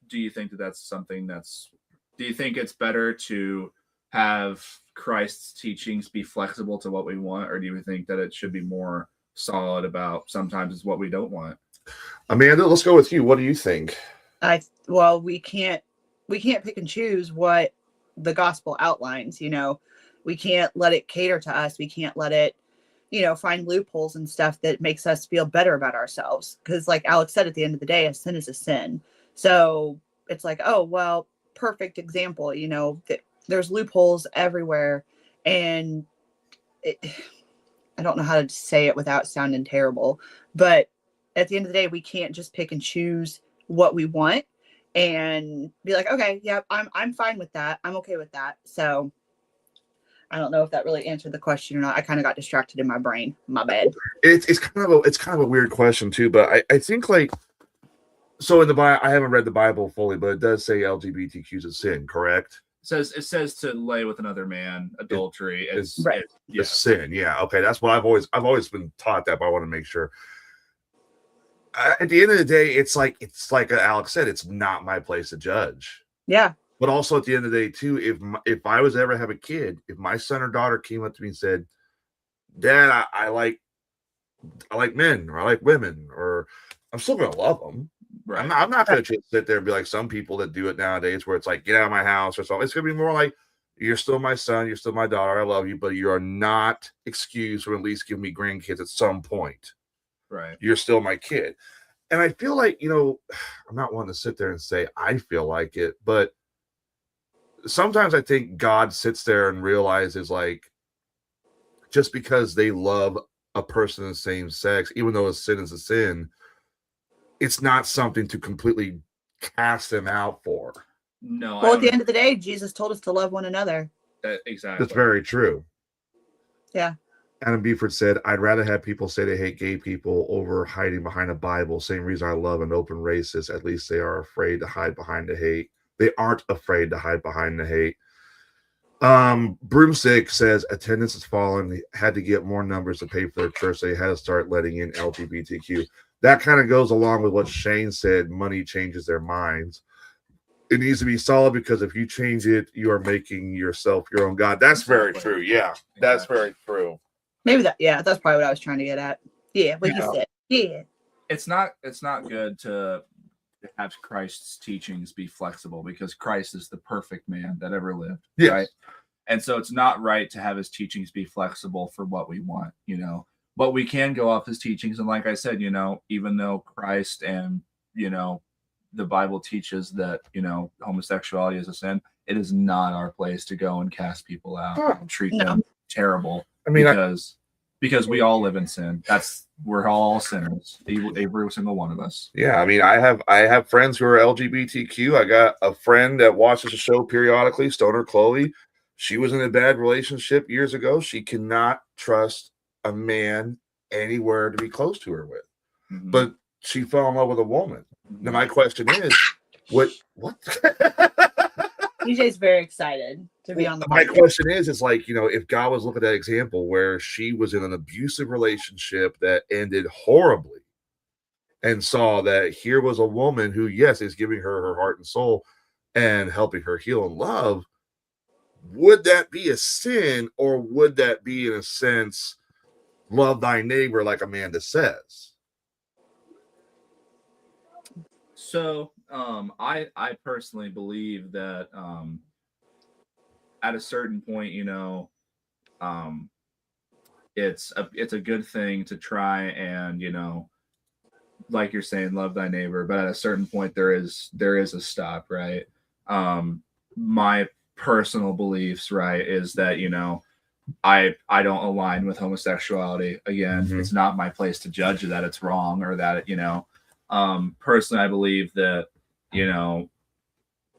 do you think that's something do you think it's better to have Christ's teachings be flexible to what we want, or do you think that it should be more solid about sometimes it's what we don't want? Amanda, let's go with you. What do you think? We can't pick and choose what the gospel outlines. We can't let it cater to us. We can't let it, find loopholes and stuff that makes us feel better about ourselves. Because like Alex said, at the end of the day, a sin is a sin. So it's like, oh, well, perfect example, there's loopholes everywhere. And I don't know how to say it without sounding terrible, but at the end of the day, we can't just pick and choose what we want and be like, okay, yeah, I'm fine with that. I'm okay with that. So I don't know if that really answered the question or not. I kind of got distracted in my brain. My bad. It's kind of a weird question too, but I think like, so in the Bible, I haven't read the Bible fully, but it does say LGBTQ is a sin, correct? It says to lay with another man, adultery is right. A sin. Yeah. Okay. That's what I've always been taught that, but I want to make sure. At the end of the day, it's like Alex said, it's not my place to judge. Yeah. But also at the end of the day too, if I was ever to have a kid, if my son or daughter came up to me and said, Dad, I like men, or I like women, or I'm still gonna love them. Right. I'm not going to just sit there and be like some people that do it nowadays where it's like, get out of my house or something. It's going to be more like, you're still my son, you're still my daughter, I love you, but you are not excused from at least giving me grandkids at some point. Right. You're still my kid. And I feel like, I'm not one to sit there and say I feel like it, but sometimes I think God sits there and realizes like, just because they love a person of the same sex, even though a sin is a sin, it's not something to completely cast them out for. No. Well, at the end of the day, Jesus told us to love one another. Exactly. That's very true. Yeah. Adam Beeford said, I'd rather have people say they hate gay people over hiding behind a Bible. Same reason I love an open racist. At least they are afraid to hide behind the hate. They aren't afraid to hide behind the hate. Broomstick says attendance has fallen. They had to get more numbers to pay for their church. They had to start letting in LGBTQ. That kind of goes along with what Shane said. Money changes their minds. It needs to be solid because if you change it, you are making yourself your own God. That's very true. Yeah, that's very true. Maybe that's probably what I was trying to get at. Yeah, what you said. Yeah. It's not good to have Christ's teachings be flexible because Christ is the perfect man that ever lived. Yes. Right. And so it's not right to have his teachings be flexible for what we want, But we can go off his teachings. And like I said, even though Christ and, the Bible teaches that, homosexuality is a sin, it is not our place to go and cast people out and treat them terrible. I mean, because we all live in sin. We're all sinners, every single one of us. Yeah. I mean, I have friends who are LGBTQ. I got a friend that watches the show periodically, Stoner Chloe. She was in a bad relationship years ago. She cannot trust a man anywhere to be close to her with, but she fell in love with a woman. Now my question is, what? DJ's very excited to be on the podcast. My question is like, if God was looking at that example where she was in an abusive relationship that ended horribly and saw that here was a woman who, yes, is giving her heart and soul and helping her heal and love, would that be a sin, or would that be, in a sense, love thy neighbor like Amanda says? So I personally believe that at a certain point, it's a good thing to try and, like you're saying, love thy neighbor, but at a certain point there is a stop, right? My personal beliefs, right, is that, I don't align with homosexuality. Again, it's not my place to judge that it's wrong or that, personally, I believe that,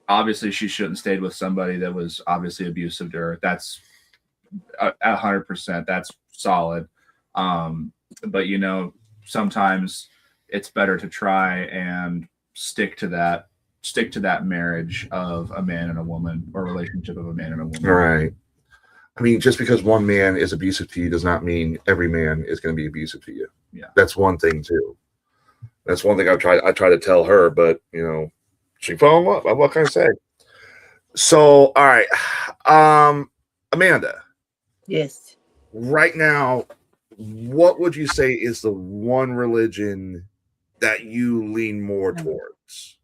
obviously she shouldn't have stayed with somebody that was obviously abusive to her. That's 100%. That's solid. But, sometimes it's better to try and stick to that marriage of a man and a woman, or relationship of a man and a woman. Right. I mean, just because one man is abusive to you does not mean every man is going to be abusive to you. Yeah. That's one thing too. That's one thing I try to tell her, but she fell in love. What can I say? So, all right. Amanda. Yes. Right now, what would you say is the one religion that you lean more towards?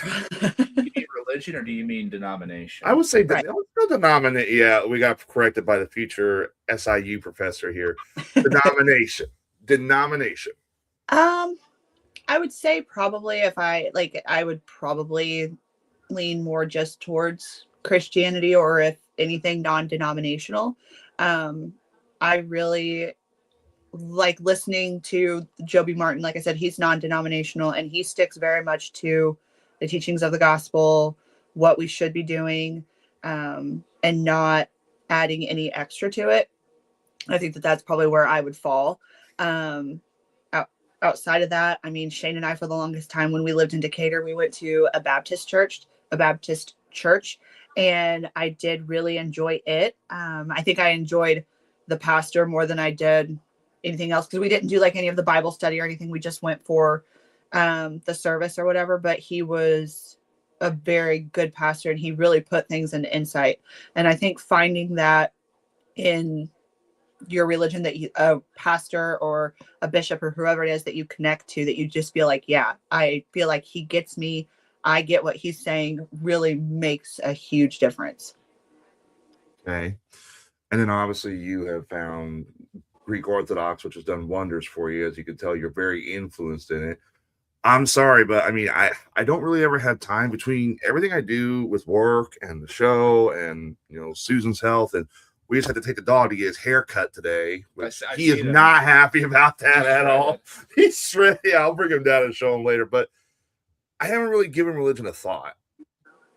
You mean religion or do you mean denomination? I would say Right. no denominate. Yeah, we got corrected by the future SIU professor here. Denomination. Denomination. I would say probably if I would probably lean more just towards Christianity or if anything non-denominational. I really like listening to Joby Martin. Like I said, he's non-denominational and he sticks very much to the teachings of the gospel, what we should be doing, and not adding any extra to it. I think that that's probably where I would fall. Outside of that, I mean, Shane and I, for the longest time when we lived in Decatur, we went to a Baptist church, and I did really enjoy it. I think I enjoyed the pastor more than I did anything else because we didn't do like any of the Bible study or anything. We just went for the service or whatever, but he was a very good pastor and he really put things into insight. And I think finding that in your religion, that you, a pastor or a bishop or whoever it is that you connect to, that you just feel like, yeah, I feel like he gets me, I get what he's saying, really makes a huge difference. Okay. And then obviously you have found Greek Orthodox, which has done wonders for you. As you can tell, you're very influenced in it. I'm sorry, but I mean, I don't really ever have time between everything I do with work and the show and, you know, Susan's health. And we just had to take the dog to get his hair cut today, which he is not happy about that at all. He's shredded. Yeah, I'll bring him down and show him later. But I haven't really given religion a thought.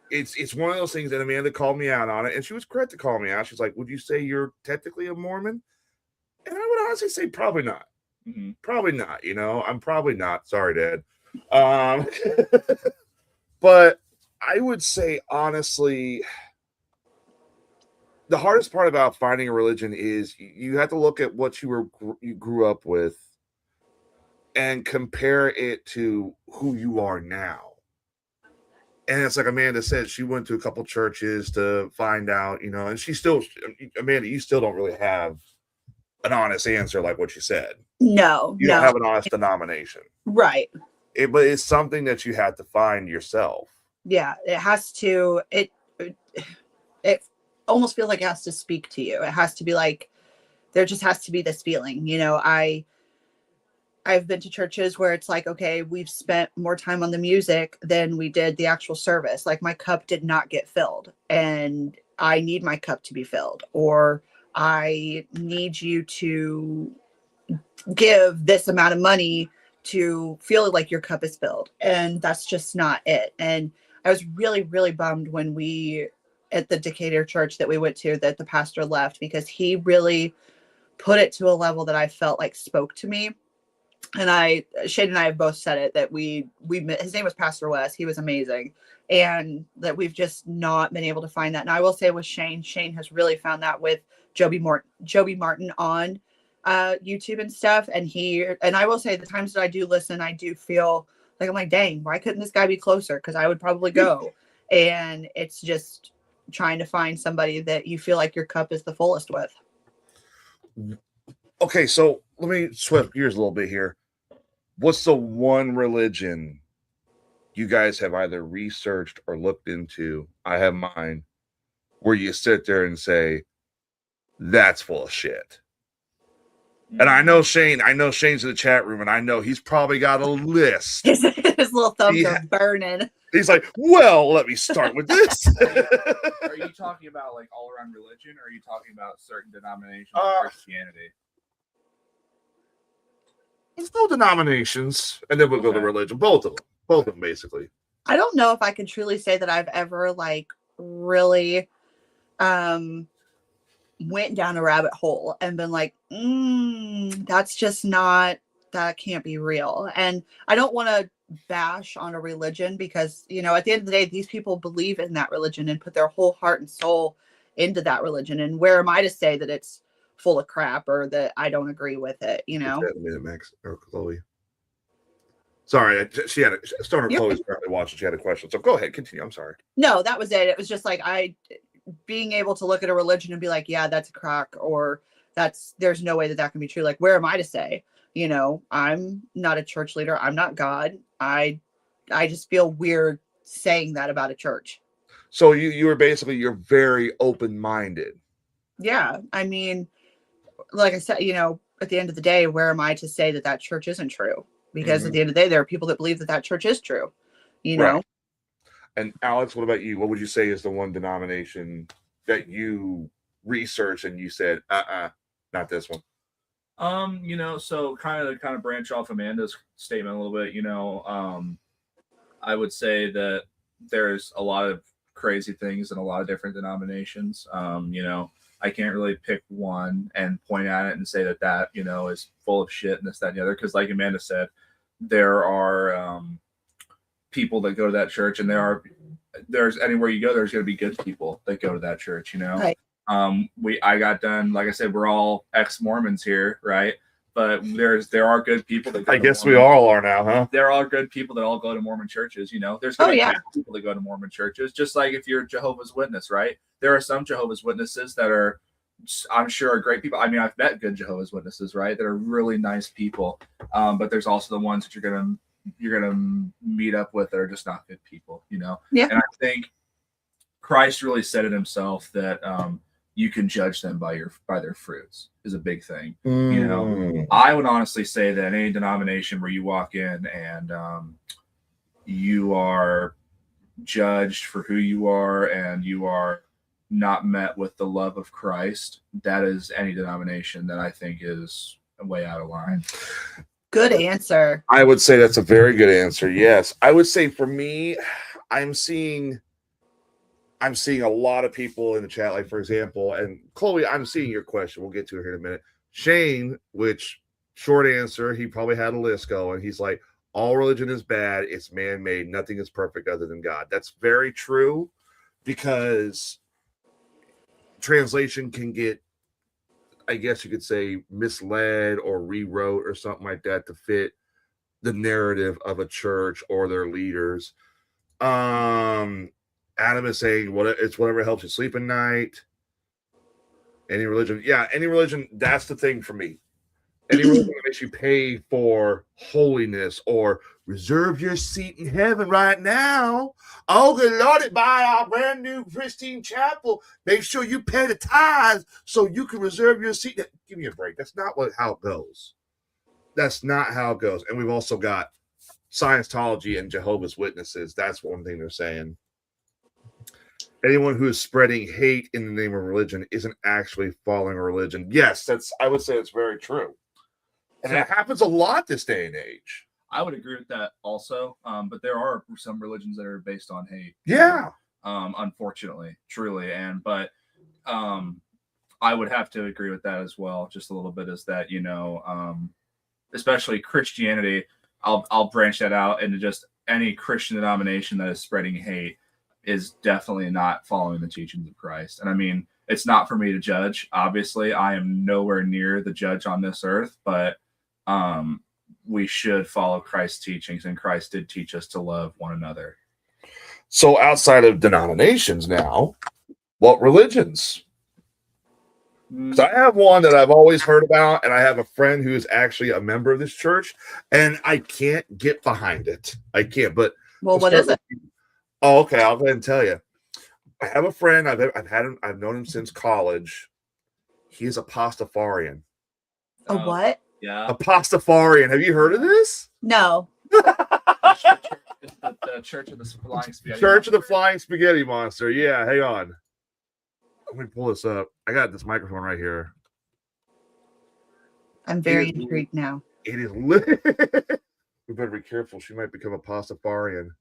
It's one of those things that Amanda called me out on it, and she was correct to call me out. She's like, would you say you're technically a Mormon? And I would honestly say probably not. Mm-hmm. Probably not, you know. I'm probably not. Sorry, Dad. But I would say, honestly, the hardest part about finding a religion is you have to look at what you grew up with and compare it to who you are now. And it's like Amanda said, she went to a couple churches to find out, you know, and Amanda, you still don't really have an honest answer like what you said. No, you don't have an honest denomination. Right. But it's something that you have to find yourself. Yeah, it has to, it almost feels like it has to speak to you. It has to be like, there just has to be this feeling, you know. I've been to churches where it's like, okay, we've spent more time on the music than we did the actual service. Like my cup did not get filled and I need my cup to be filled, or I need you to give this amount of money to feel like your cup is filled. And that's just not it. And I was really, really bummed when at the Decatur church that we went to, that the pastor left, because he really put it to a level that I felt like spoke to me. And Shane and I have both said it, that his name was Pastor Wes. He was amazing. And that we've just not been able to find that. And I will say with Shane has really found that with Joby Martin on YouTube and stuff. And I will say the times that I do listen, I do feel like, I'm like, dang, why couldn't this guy be closer? Because I would probably go. And it's just trying to find somebody that you feel like your cup is the fullest with. Okay, so let me switch gears a little bit here. What's the one religion you guys have either researched or looked into? I have mine, where you sit there and say, that's full of shit. And I know Shane's in the chat room, and I know he's probably got a list. His little thumbs are burning. He's like, well, let me start with this. Are you talking about like all around religion, or are you talking about certain denominations of Christianity? There's no denominations, and then we'll go to religion. Both of them, basically. I don't know if I can truly say that I've ever like really went down a rabbit hole and been like, that's just not, that can't be real. And I don't want to bash on a religion because, you know, at the end of the day, these people believe in that religion and put their whole heart and soul into that religion. And where am I to say that it's full of crap or that I don't agree with it, you know? Wait a minute, Max or Chloe. Sorry, she had Stoner Chloe's currently watching. She had a question, so go ahead, continue. I'm sorry. No, that was it. It was just like being able to look at a religion and be like, yeah, that's a crock, or there's no way that can be true. Like, where am I to say? You know, I'm not a church leader. I'm not God. I just feel weird saying that about a church. So you're very open-minded. Yeah. I mean, like I said, at the end of the day, where am I to say that church isn't true? Because at the end of the day, there are people that believe that church is true, Right. And Alex, what about you? What would you say is the one denomination that you researched and you said, not this one? So kind of branch off Amanda's statement a little bit, I would say that there's a lot of crazy things in a lot of different denominations. I can't really pick one and point at it and say that is full of shit and this, that, and the other. Because like Amanda said, there are people that go to that church, and there's anywhere you go, there's going to be good people that go to that church. Right. I got done, like I said, we're all ex-Mormons here, right? But there are good people that go I guess we all are now, huh? There are good people that all go to Mormon churches, There's going to be people that go to Mormon churches, just like if you're Jehovah's Witness, right? There are some Jehovah's Witnesses that are, I'm sure, are great people. I mean, I've met good Jehovah's Witnesses, right? That are really nice people. But there's also the ones that you're gonna meet up with that are just not good people, Yeah. And I think Christ really said it himself that you can judge them by their fruits is a big thing. I would honestly say that any denomination where you walk in and you are judged for who you are and you are not met with the love of Christ, that is any denomination that I think is way out of line. Good answer. I would say that's a very good answer. Yes. I would say for me, I'm seeing a lot of people in the chat, like, for example, and Chloe, I'm seeing your question. We'll get to it here in a minute. Shane, which short answer, he probably had a list going. He's like, all religion is bad. It's man-made. Nothing is perfect other than God. That's very true, because translation can get, I guess you could say, misled or rewrote or something like that to fit the narrative of a church or their leaders. Adam is saying, it's whatever helps you sleep at night. Any religion. Yeah, any religion. That's the thing for me. Any religion that makes you pay for holiness or reserve your seat in heaven right now. Oh, good Lord, buy our brand new pristine chapel. Make sure you pay the tithes so you can reserve your seat. Give me a break. That's not how it goes. That's not how it goes. And we've also got Scientology and Jehovah's Witnesses. That's one thing they're saying. Anyone who is spreading hate in the name of religion isn't actually following religion. Yes, I would say it's very true. And it happens a lot this day and age. I would agree with that also. But there are some religions that are based on hate. Yeah. Unfortunately, truly. But I would have to agree with that as well. Just a little bit is that, especially Christianity, I'll branch that out into just any Christian denomination that is spreading hate is definitely not following the teachings of Christ. And I mean, it's not for me to judge. Obviously, I am nowhere near the judge on this earth, but we should follow Christ's teachings, and Christ did teach us to love one another. So outside of denominations now, what religions? Because I have one that I've always heard about, and I have a friend who is actually a member of this church, and I can't get behind it. I can't, but... Well, what is it? Oh, okay, I'll go ahead and tell you. I have a friend, I've known him since college. He is a Pastafarian. A what? Yeah. A Pastafarian. Have you heard of this? No. The Church of the Flying Spaghetti Church of the Flying Spaghetti Monster. Yeah, hang on. Let me pull this up. I got this microphone right here. I'm very intrigued now. It is lit. We better be careful. She might become a Pastafarian.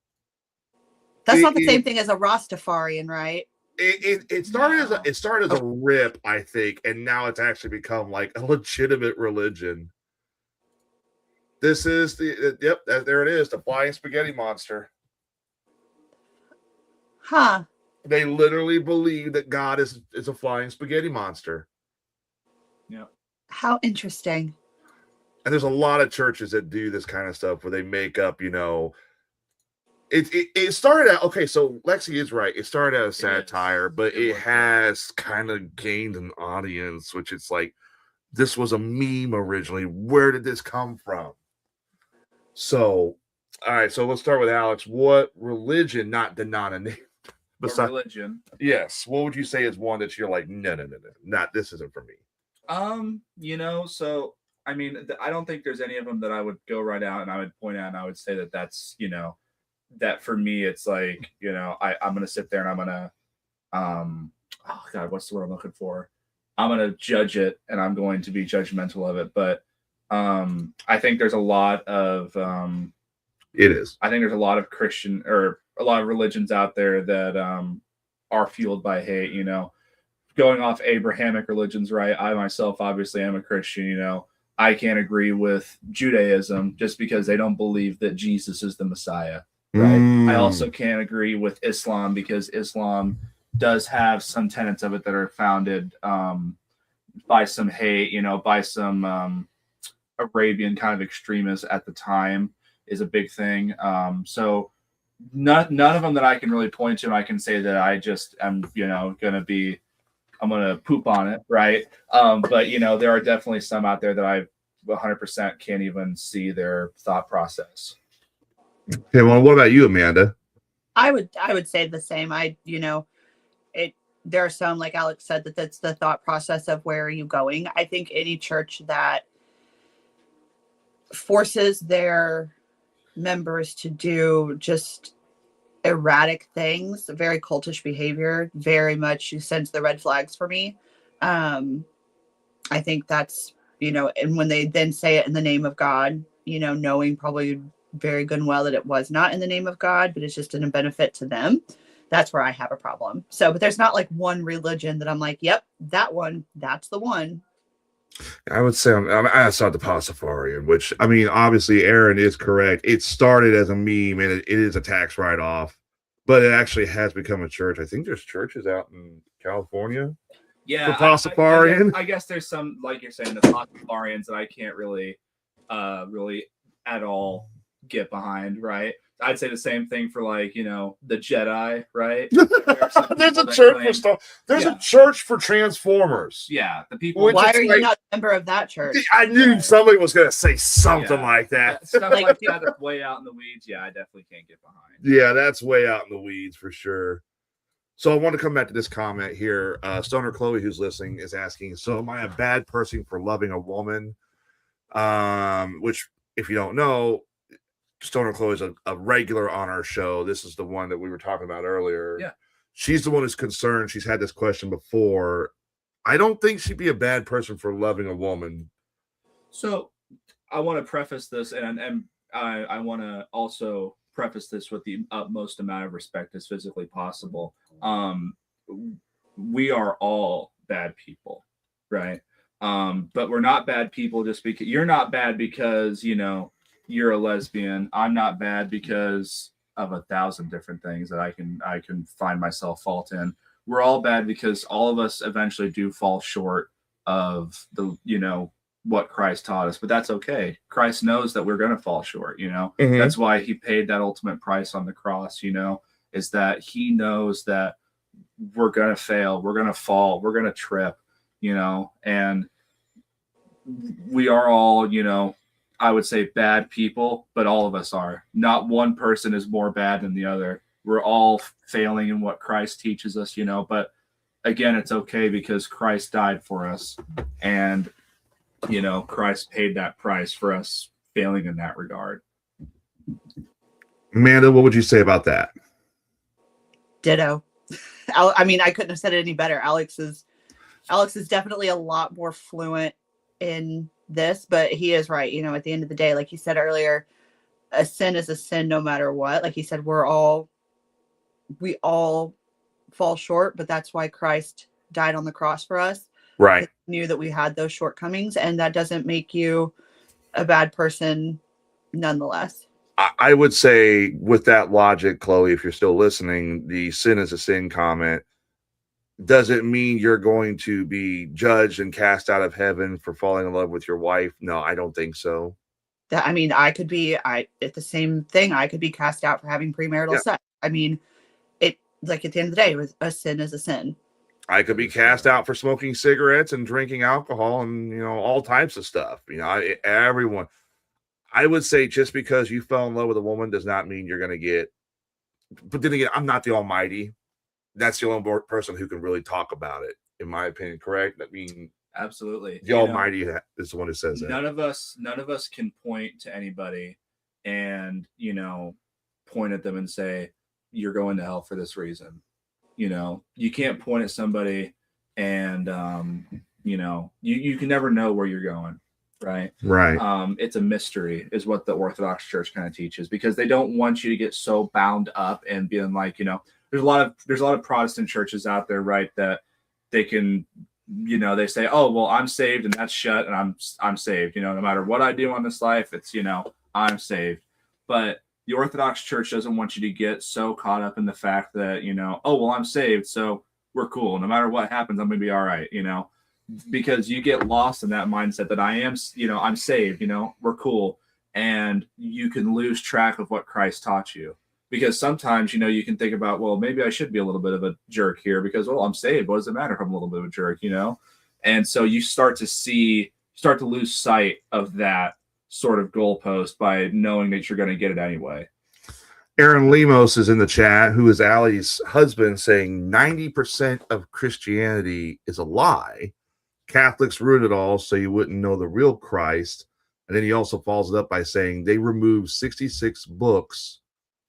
That's not the same thing as a Rastafarian, right? It started as a rip, I think, and now it's actually become like a legitimate religion. This is there it is, the Flying Spaghetti Monster. Huh. They literally believe that God is a flying spaghetti monster. Yeah. How interesting. And there's a lot of churches that do this kind of stuff where they make up, it started out, okay, so Lexi is right. It started out as satire, but it has kind of gained an audience, which it's like, this was a meme originally. Where did this come from? So All right, so let's start with Alex. What religion, not the non-name, besides religion? Yes, what would you say is one that you're like, no, not this isn't for me? So I mean, I don't think there's any of them that I would go right out and I would point out and I would say that that's, that for me it's like, I'm gonna sit there and I'm gonna oh god, what's the word I'm looking for? I'm gonna judge it and I'm going to be judgmental of it. But I think there's a lot of It is. I think there's a lot of Christian or a lot of religions out there that are fueled by hate, going off Abrahamic religions, right? I myself obviously am a Christian, I can't agree with Judaism just because they don't believe that Jesus is the Messiah, right? I also can't agree with Islam because Islam does have some tenets of it that are founded by some hate, by some Arabian kind of extremists at the time is a big thing. So none of them that I can really point to, and I can say that I just am, I'm going to poop on it, right? But, there are definitely some out there that I 100% can't even see their thought process. Okay, well, what about you, Amanda? I would say the same. There are some, like Alex said, that's the thought process of where are you going. I think any church that forces their members to do just erratic things, very cultish behavior, very much sends the red flags for me. I think that's, and when they then say it in the name of God, knowing probably very good and well that it was not in the name of God, but it's just in a benefit to them. That's where I have a problem. So, but there's not like one religion that I'm like, yep, that one, that's the one. I would say I saw the Pastafarian, which, I mean, obviously Aaron is correct. It started as a meme and it is a tax write-off, but it actually has become a church. I think there's churches out in California. Yeah, for Pastafarian. I guess there's some, like you're saying, the Pastafarians that I can't really at all get behind, right? I'd say the same thing for the Jedi, right? There's a church for stuff. There's a church for Transformers. Yeah, the people. Why are you not a member of that church? I knew somebody was going to say something like that. Stuff like that that's way out in the weeds. Yeah, I definitely can't get behind. Yeah, that's way out in the weeds for sure. So I want to come back to this comment here. Stoner Chloe, who's listening, is asking, so am I a bad person for loving a woman? Which, if you don't know, Stoner Chloe is a regular on our show. This is the one that we were talking about earlier. Yeah. She's the one who's concerned. She's had this question before. I don't think she'd be a bad person for loving a woman. So I want to preface this, and I want to also preface this with the utmost amount of respect as physically possible. We are all bad people, right? But we're not bad people just because you're not bad because, you're a lesbian. I'm not bad because of 1,000 different things that I can find myself fault in. We're all bad because all of us eventually do fall short of the, what Christ taught us, but that's okay. Christ knows that we're going to fall short, Mm-hmm. That's why he paid that ultimate price on the cross, is that he knows that we're going to fail. We're going to fall. We're going to trip, and we are all, I would say bad people, but all of us are. Not one person is more bad than the other. We're all failing in what Christ teaches us, but again, it's okay because Christ died for us and, Christ paid that price for us failing in that regard. Amanda, what would you say about that? Ditto. I mean, I couldn't have said it any better. Alex is definitely a lot more fluent in this, but he is right. At the end of the day, like he said earlier, a sin is a sin no matter what. Like he said, we all fall short, but that's why Christ died on the cross for us. Right. He knew that we had those shortcomings, and that doesn't make you a bad person nonetheless. I would say with that logic, Chloe, if you're still listening, the sin is a sin comment doesn't mean you're going to be judged and cast out of heaven for falling in love with your wife. No, I don't think so. It's the same thing. I could be cast out for having premarital sex. I mean, it, like, at the end of the day, a sin is a sin. I could be cast out for smoking cigarettes and drinking alcohol and, all types of stuff. Everyone. I would say just because you fell in love with a woman does not mean you're going to get. But then again, I'm not the Almighty. That's the only person who can really talk about it, in my opinion. Correct? I mean, absolutely. The Almighty is the one who says that. None of us can point to anybody and, point at them and say, you're going to hell for this reason. You can't point at somebody and, you can never know where you're going. Right. It's a mystery is what the Orthodox Church kind of teaches, because they don't want you to get so bound up and being like, there's a lot of Protestant churches out there, right, that they can, they say, oh, well, I'm saved and that's shut and I'm saved, no matter what I do on this life, it's, I'm saved. But the Orthodox Church doesn't want you to get so caught up in the fact that, oh, well, I'm saved, so we're cool. No matter what happens, I'm going to be all right, because you get lost in that mindset that I am, I'm saved, we're cool. And you can lose track of what Christ taught you. Because sometimes, you can think about, well, maybe I should be a little bit of a jerk here because, well, I'm saved. What does it matter if I'm a little bit of a jerk, And so you start to lose sight of that sort of goalpost by knowing that you're going to get it anyway. Aaron Lemos is in the chat, who is Allie's husband, saying 90% of Christianity is a lie. Catholics ruin it all so you wouldn't know the real Christ. And then he also follows it up by saying they removed 66 books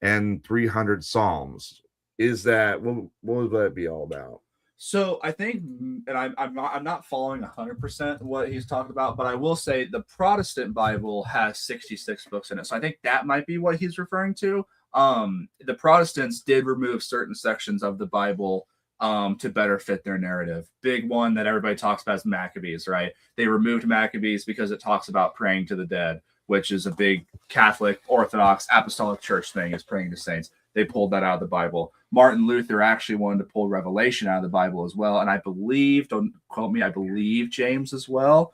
and 300 Psalms. Is that what would that be all about? So I think, and I'm not following 100% what he's talking about, but I will say the Protestant Bible has 66 books in it. So I think that might be what he's referring to. The Protestants did remove certain sections of the Bible to better fit their narrative. Big one that everybody talks about is Maccabees, right? They removed Maccabees because it talks about praying to the dead, which is a big Catholic, Orthodox, Apostolic Church thing, is praying to saints. They pulled that out of the Bible. Martin Luther actually wanted to pull Revelation out of the Bible as well. And I believe, don't quote me, I believe James as well.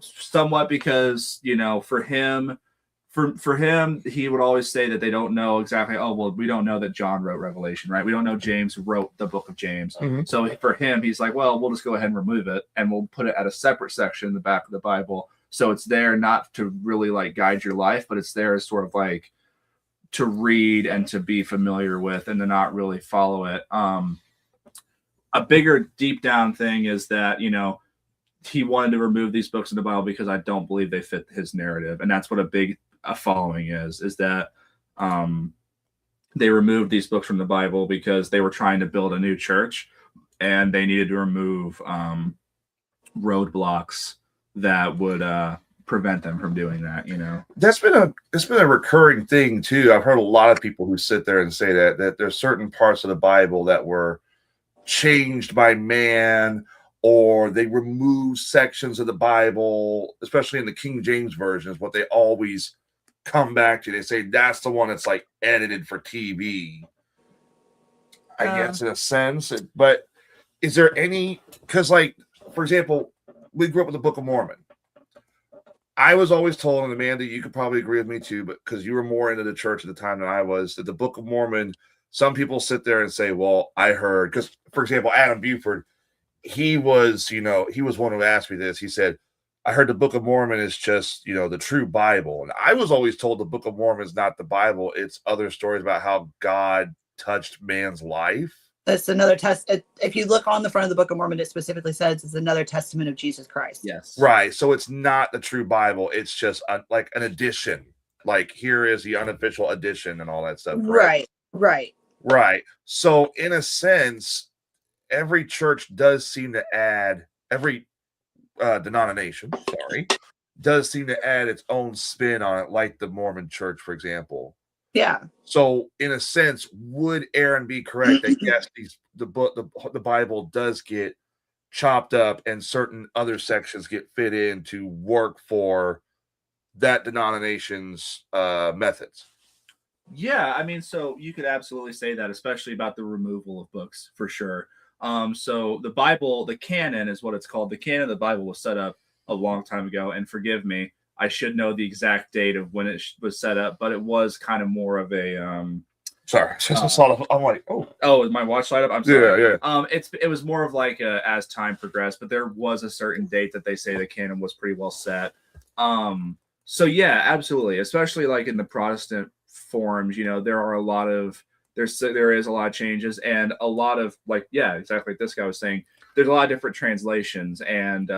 Somewhat because, for him, he would always say that they don't know exactly, oh, well, we don't know that John wrote Revelation, right? We don't know James wrote the book of James. Mm-hmm. So for him, he's like, well, we'll just go ahead and remove it and we'll put it at a separate section in the back of the Bible. So it's there not to really like guide your life, but it's there as sort of like to read and to be familiar with and to not really follow it. A bigger deep down thing is that, he wanted to remove these books in the Bible because I don't believe they fit his narrative. And that's what a following is that they removed these books from the Bible because they were trying to build a new church and they needed to remove roadblocks that would prevent them from doing that. It's been a recurring thing too. I've heard a lot of people who sit there and say that there's certain parts of the Bible that were changed by man, or they remove sections of the Bible, especially in the King James version, is what they always come back to. They say that's the one that's like edited for TV, I guess, in a sense. But is there any, because like, for example, we grew up with the Book of Mormon. I was always told, and Amanda, you could probably agree with me too, but because you were more into the church at the time than I was, that the Book of Mormon, some people sit there and say, well, I heard, because, for example, Adam Buford, he was one who asked me this. He said, I heard the Book of Mormon is just, the true Bible. And I was always told the Book of Mormon is not the Bible. It's other stories about how God touched man's life. That's another test. If you look on the front of the Book of Mormon, it specifically says it's another testament of Jesus Christ. Yes. Right. So it's not the true Bible. It's just like an edition. Like here is the unofficial edition and all that stuff. Right. So in a sense, every church does seem to add, every denomination, does seem to add its own spin on it, like the Mormon Church, for example. Yeah. So, in a sense, would Aaron be correct that yes, the Bible does get chopped up and certain other sections get fit in to work for that denomination's methods? Yeah, I mean, so you could absolutely say that, especially about the removal of books, for sure. So the Bible, the canon is what it's called. The canon of the Bible was set up a long time ago, and forgive me, I should know the exact date of when it was set up, but it was kind of more of a sorry, I'm like, is my watch light up? I'm sorry. Yeah. It was more of like as time progressed, but there was a certain date that they say the canon was pretty well set. So yeah, absolutely. Especially like in the Protestant forms, there are a lot of there is a lot of changes and a lot of like, yeah, exactly like this guy was saying. There's a lot of different translations, and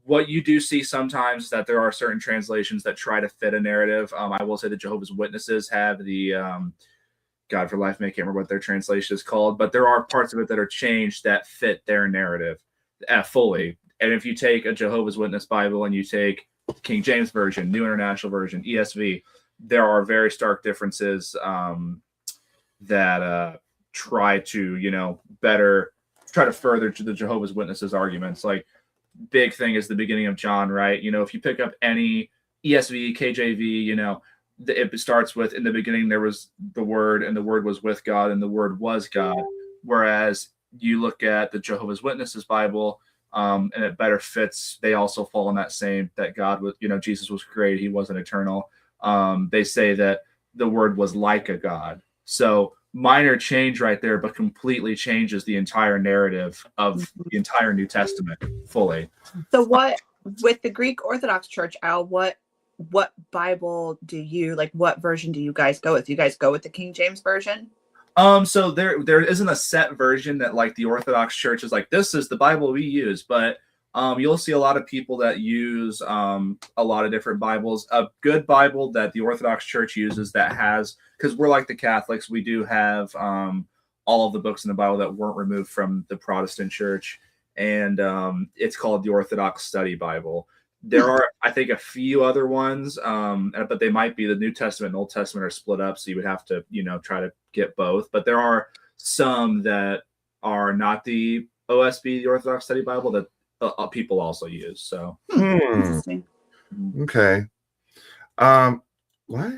what you do see sometimes is that there are certain translations that try to fit a narrative. I will say the Jehovah's Witnesses have the God for life, I can't remember what their translation is called, but there are parts of it that are changed that fit their narrative fully. And if you take a Jehovah's Witness Bible and you take King James Version, New International Version, ESV, there are very stark differences that try to, try to further the Jehovah's Witnesses arguments. Like, big thing is the beginning of John, right? If you pick up any ESV, KJV, it starts with, in the beginning there was the Word, and the Word was with God, and the Word was God. Whereas you look at the Jehovah's Witnesses Bible, and it better fits. They also fall in that same, that God was, Jesus was created, he wasn't eternal. They say that the Word was like a God. So minor change right there, but completely changes the entire narrative of the entire New Testament fully. So what, with the Greek Orthodox Church, Al, what Bible do you, like, what version do you guys go with? Do you guys go with the King James Version? So there isn't a set version that, like, the Orthodox Church is like, this is the Bible we use, but you'll see a lot of people that use a lot of different Bibles. A good Bible that the Orthodox Church uses that has, because we're like the Catholics, we do have all of the books in the Bible that weren't removed from the Protestant Church, and it's called the Orthodox Study Bible. There are, I think, a few other ones, but they might be, the New Testament and Old Testament are split up, so you would have to, try to get both. But there are some that are not the OSB, the Orthodox Study Bible, that people also use. So Interesting. Okay. What?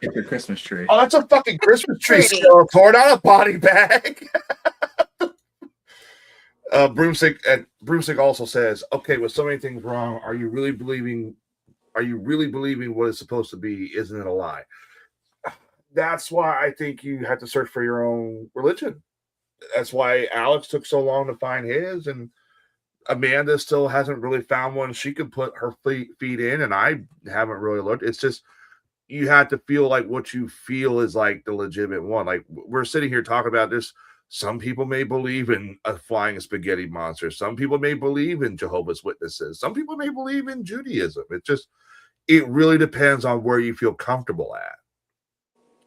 It's your Christmas tree. Oh, that's a fucking Christmas tree, Skeletor, not a body bag. Broomstick also says, okay, with so many things wrong, are you really believing what it's supposed to be? Isn't it a lie? That's why I think you have to search for your own religion. That's why Alex took so long to find his, and Amanda still hasn't really found one she can put her feet in, and I haven't really looked. It's just, you have to feel like what you feel is like the legitimate one. Like, we're sitting here talking about this. Some people may believe in a flying spaghetti monster. Some people may believe in Jehovah's Witnesses. Some people may believe in Judaism. It really depends on where you feel comfortable at.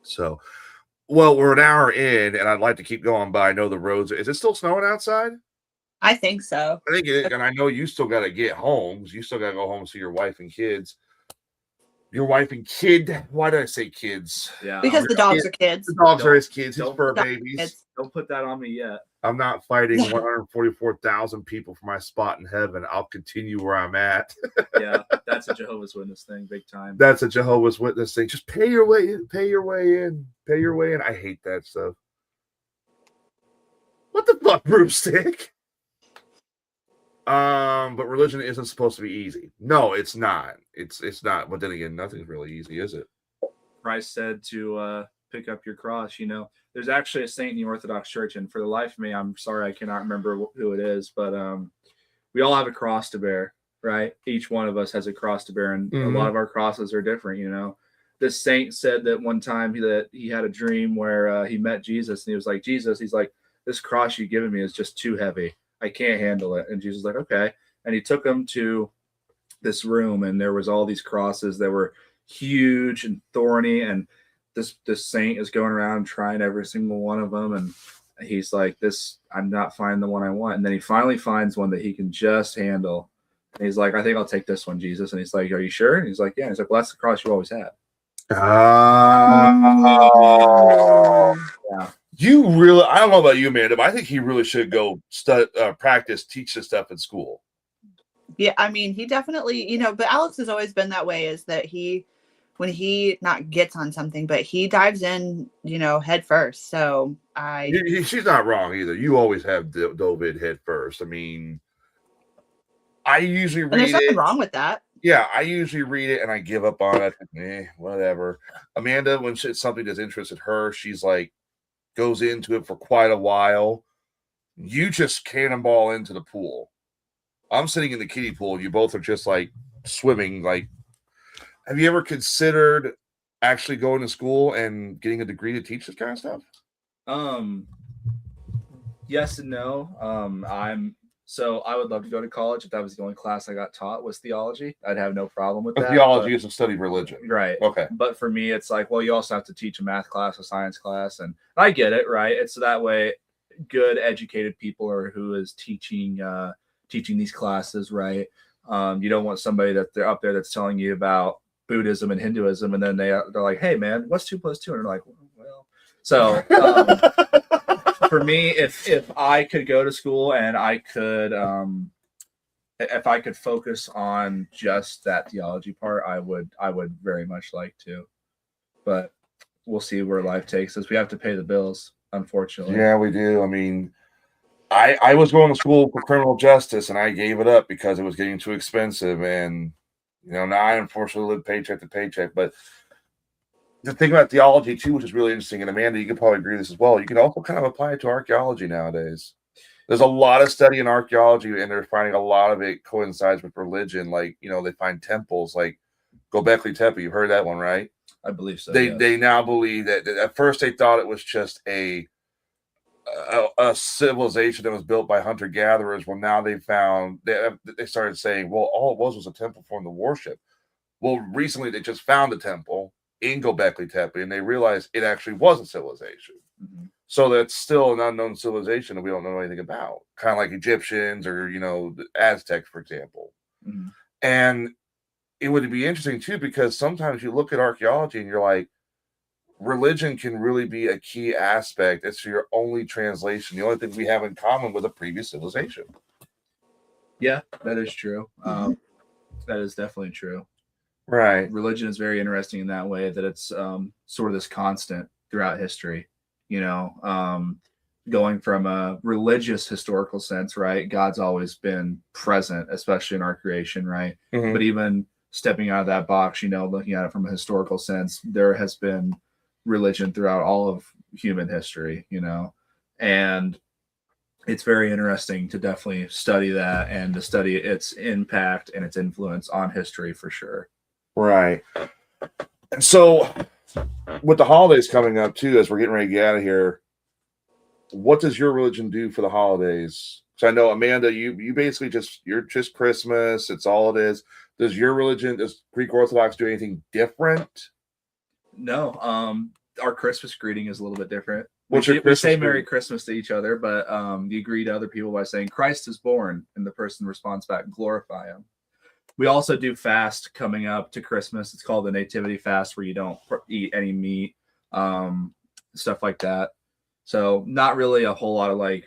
So, well, we're an hour in, and I'd like to keep going, but I know the roads. Is it still snowing outside? I think so. I think it is, and I know you still got to get home. You still got to go home and see your wife and kids. Your wife and kid. Why did I say kids? Yeah, because the dogs are kids. The dogs are his kids, his fur babies. Don't put that on me yet. I'm not fighting 144,000 people for my spot in heaven. I'll continue where I'm at. Yeah, that's a Jehovah's Witness thing, big time. That's a Jehovah's Witness thing. Just pay your way in. Pay your way in. Pay your way in. I hate that stuff. What the fuck, Broomstick? But religion isn't supposed to be easy. No, it's not. It's not. But then again, nothing's really easy, is it? Christ said to pick up your cross. There's actually a saint in the Orthodox Church, and for the life of me, I'm sorry I cannot remember who it is, but we all have a cross to bear, right? Each one of us has a cross to bear, and a lot of our crosses are different. This saint said that one time that he had a dream where he met Jesus, and he was like, Jesus, he's like, this cross you've given me is just too heavy. I can't handle it. And Jesus was like, okay. And he took him to this room, and there was all these crosses that were huge and thorny, and this saint is going around trying every single one of them, and he's like, I'm not finding the one I want. And then he finally finds one that he can just handle, and he's like, I think I'll take this one, Jesus. And he's like, are you sure? And he's like, yeah. And he's like, well, that's the cross you always had. Yeah. You really, I don't know about you, Amanda, but I think he really should go teach this stuff in school. Yeah, I mean, he definitely, but Alex has always been that way, is that when he not gets on something, but he dives in, head first. So she's not wrong either. You always have dove in head first. I mean, I usually read it. And there's nothing wrong with that. Yeah, I usually read it and I give up on it. Whatever. Amanda, when it's something that's interested her, she's like, goes into it for quite a while. You just cannonball into the pool. I'm sitting in the kiddie pool. You both are just like swimming. Like, have you ever considered actually going to school and getting a degree to teach this kind of stuff? Yes and no. I would love to go to college if that was the only class I got taught was theology. I'd have no problem with that. Theology is a study of religion. Right. Okay. But for me, it's like, well, you also have to teach a math class, a science class, and I get it, right? It's that way good educated people are who is teaching these classes, right? You don't want somebody that they're up there that's telling you about Buddhism and Hinduism, and then they're like, hey man, what's 2 + 2? And they're like, well, so for me, if I could go to school and I could if I could focus on just that theology part, I would very much like to. But we'll see where life takes us. We have to pay the bills, unfortunately. Yeah, we do. I mean, I was going to school for criminal justice and I gave it up because it was getting too expensive. And, now I unfortunately live paycheck to paycheck. But the thing about theology, too, which is really interesting, and Amanda, you can probably agree with this as well, you can also kind of apply it to archaeology nowadays. There's a lot of study in archaeology, and they're finding a lot of it coincides with religion. Like, they find temples like Göbekli Tepe. You've heard that one, right? I believe so. They now believe that at first they thought it was just a civilization that was built by hunter gatherers. Well, now they started saying, well, all it was a temple for them to worship. Well, recently they just found a temple in Göbekli Tepe, and they realized it actually was a civilization. Mm-hmm. So that's still an unknown civilization that we don't know anything about, kind of like Egyptians or the Aztecs, for example. Mm-hmm. And it would be interesting too, because sometimes you look at archaeology and you're like, religion can really be a key aspect. It's your only translation, the only thing we have in common with a previous civilization. Yeah, that is true. That is definitely true. Right. Religion is very interesting in that way, that it's sort of this constant throughout history, going from a religious historical sense, right? God's always been present, especially in our creation, right? Mm-hmm. But even stepping out of that box, looking at it from a historical sense, there has been religion throughout all of human history, and it's very interesting to definitely study that and to study its impact and its influence on history for sure. Right. And so with the holidays coming up too, as we're getting ready to get out of here, what does your religion do for the holidays? So I know, Amanda, you basically you're just Christmas. It's all it is. Does your religion, does Greek Orthodox do anything different? No. Our Christmas greeting is a little bit different. We say Merry Christmas to each other, but you greet other people by saying Christ is born, and the person responds back, glorify him. We also do fast coming up to Christmas. It's called the Nativity Fast, where you don't eat any meat, stuff like that. So not really a whole lot of like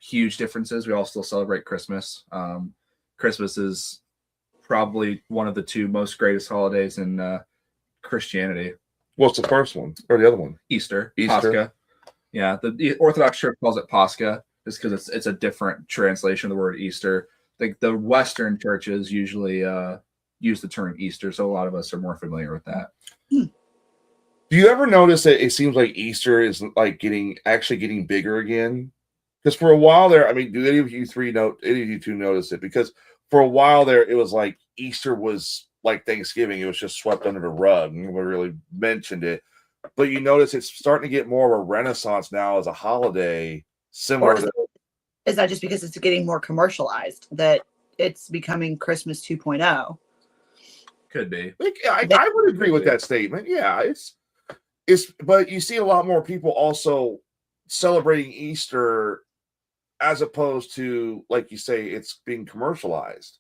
huge differences. We all still celebrate Christmas. Christmas is probably one of the 2 most greatest holidays in Christianity. What's the first one or the other one? Easter. Pascha. Yeah, the Orthodox Church calls it Pascha just because it's a different translation of the word Easter. The Western churches usually use the term Easter, so a lot of us are more familiar with that. Do you ever notice that it seems like Easter is like getting bigger again? Because for a while there, I mean, do any of you two notice it? Because for a while there, it was like Easter was like Thanksgiving. It was just swept under the rug. Nobody really mentioned it. But you notice it's starting to get more of a renaissance now as a holiday, similar to... Is that just because it's getting more commercialized, that it's becoming Christmas 2.0? Could be. I would agree with that statement. Yeah, it's but you see a lot more people also celebrating Easter as opposed to, like you say, it's being commercialized.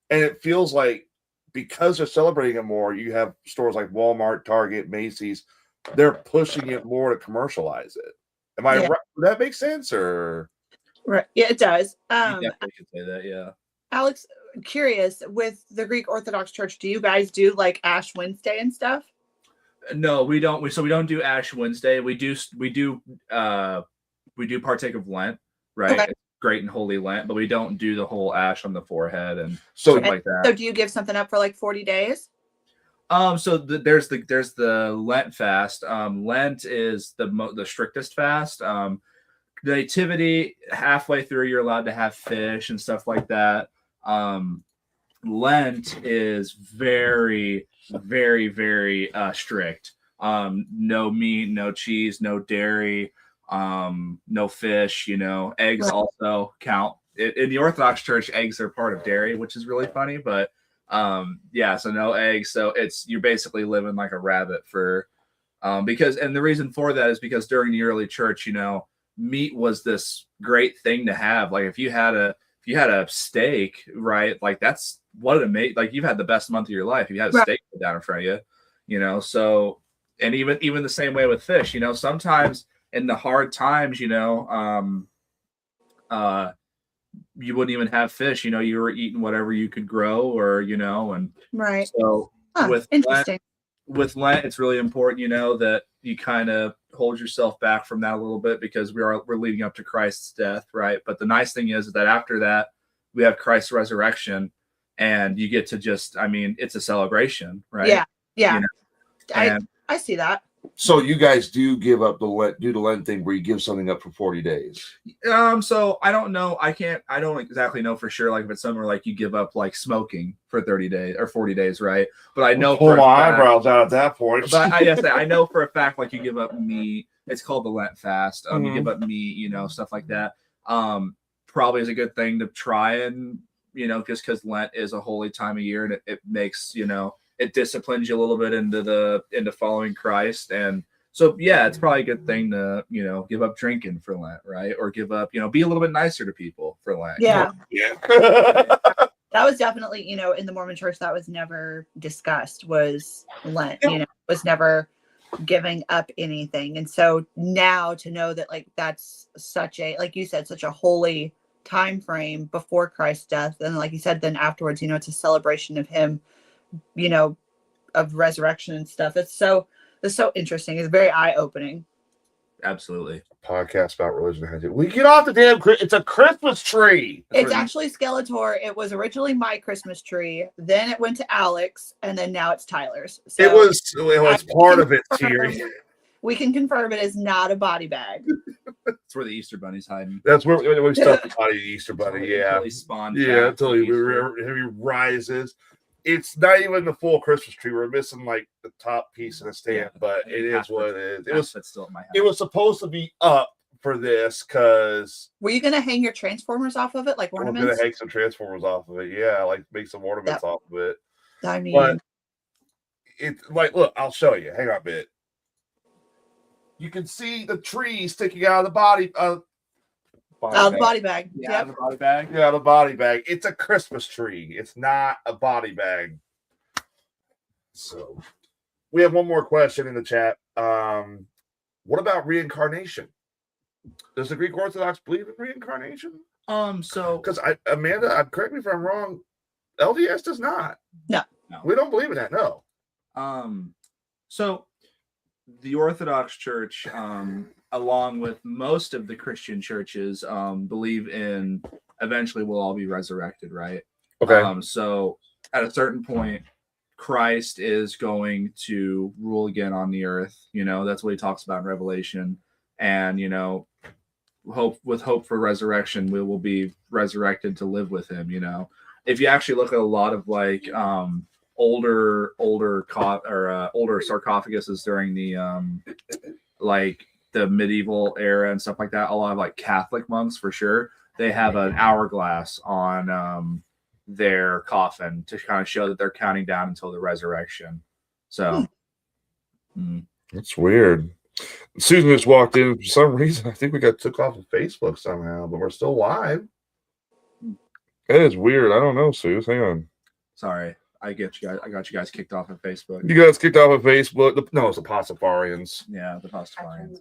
And it feels like because they're celebrating it more, you have stores like Walmart, Target, Macy's, they're pushing it more to commercialize it. Am I right? Does that make sense? Or right? Yeah, it does. You definitely could say that, yeah. Alex, curious, with the Greek Orthodox Church, do you guys do like Ash Wednesday and stuff? No, we don't. We don't do Ash Wednesday. We do partake of Lent, right? Okay. It's great and holy Lent, but we don't do the whole ash on the forehead and stuff like that. So do you give something up for like 40 days? So there's the Lent fast. Lent is the strictest fast. The Nativity, halfway through, you're allowed to have fish and stuff like that. Lent is very, very, very strict. No meat, no cheese, no dairy, no fish. Eggs Right. also count. In the Orthodox Church, eggs are part of dairy, which is really funny. But yeah, so no eggs. So you're basically living like a rabbit for because, and the reason for that is because during the early church, meat was this great thing to have. Like if you had a steak, right? Like that's what it made. Like you've had the best month of your life. You had a Right. steak put down in front of you. So, and even the same way with fish. Sometimes in the hard times, you wouldn't even have fish. You were eating whatever you could grow, or and Right. so with Interesting. Lent, it's really important, that you kind of hold yourself back from that a little bit because we're leading up to Christ's death, right? But the nice thing is that after that, we have Christ's resurrection, and you get to it's a celebration, right? Yeah. Yeah. And I see that. So you guys do give up the Lent thing where you give something up for 40 days. So I don't know. I don't exactly know for sure. Like if it's somewhere like you give up like smoking for 30 days or 40 days, right? But I know pull my eyebrows out at that point. But I know for a fact, like you give up meat. It's called the Lent fast. You give up meat, stuff like that. Probably is a good thing to try, and just because Lent is a holy time of year, and it makes it disciplines you a little bit into following Christ. And so, yeah, it's probably a good thing to, give up drinking for Lent, right? Or give up, be a little bit nicer to people for Lent. Yeah. Yeah. That was definitely, in the Mormon church, that was never discussed, was Lent, was never giving up anything. And so now to know that like, that's such a, like you said, such a holy time frame before Christ's death. And like you said, then afterwards, it's a celebration of him, of resurrection and stuff. It's so interesting. It's very eye-opening. Absolutely. Podcast about religion. We get off the damn. It's a Christmas tree. It's actually Skeletor. It was originally my Christmas tree. Then it went to Alex, and then now it's Tyler's. So it was part of it, Thierry. We can confirm it is not a body bag. That's where the Easter Bunny's hiding. That's where we stuff the body of the Easter Bunny. Yeah. Until he rises. It's not even the full Christmas tree. We're missing like the top piece of the stand, but it is what it is. It was supposed to be up for this because. Were you gonna hang your Transformers off of it, like ornaments? We're gonna hang some Transformers off of it. Yeah, like make some ornaments off of it. I mean, but it's like, look, I'll show you. Hang on a bit. You can see the tree sticking out of the body. Body bag. Yeah, the body bag. Yeah, the body bag. It's a Christmas tree. It's not a body bag. So we have one more question in the chat. What about reincarnation? Does the Greek Orthodox believe in reincarnation? Because Amanda, correct me if I'm wrong, LDS does not. No. We don't believe in that. No. So the Orthodox Church, along with most of the Christian churches, believe in eventually we'll all be resurrected, right? Okay. So at a certain point, Christ is going to rule again on the earth. That's what he talks about in Revelation. And, hope for resurrection, we will be resurrected to live with him. If you actually look at a lot of like older sarcophaguses during the like the medieval era and stuff like that, a lot of like Catholic monks for sure, they have an hourglass on their coffin to kind of show that they're counting down until the resurrection. So that's weird. Susan just walked in for some reason. I think we got took off of Facebook somehow, but we're still live. That is weird. I don't know, Susan. Hang on. Sorry. I got you guys kicked off of Facebook. You guys kicked off of Facebook. No, it's the Pastafarians. Yeah, the Pastafarians.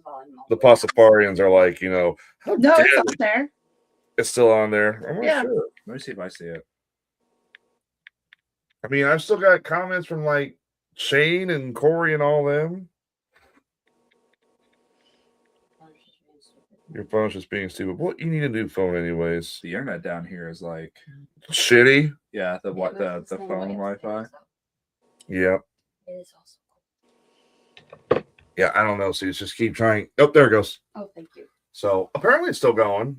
The Pastafarians are like, no, it's on there. It's still on there. I'm not sure. Let me see if I see it. I mean, I've still got comments from like Shane and Corey and all them. Your phone's just being stupid. What you need a new phone, anyways? The internet down here is like shitty. Yeah, the phone Wi-Fi. Yep. It is also. Yeah, I don't know. So just keep trying. Oh, there it goes. Oh, thank you. So apparently it's still going.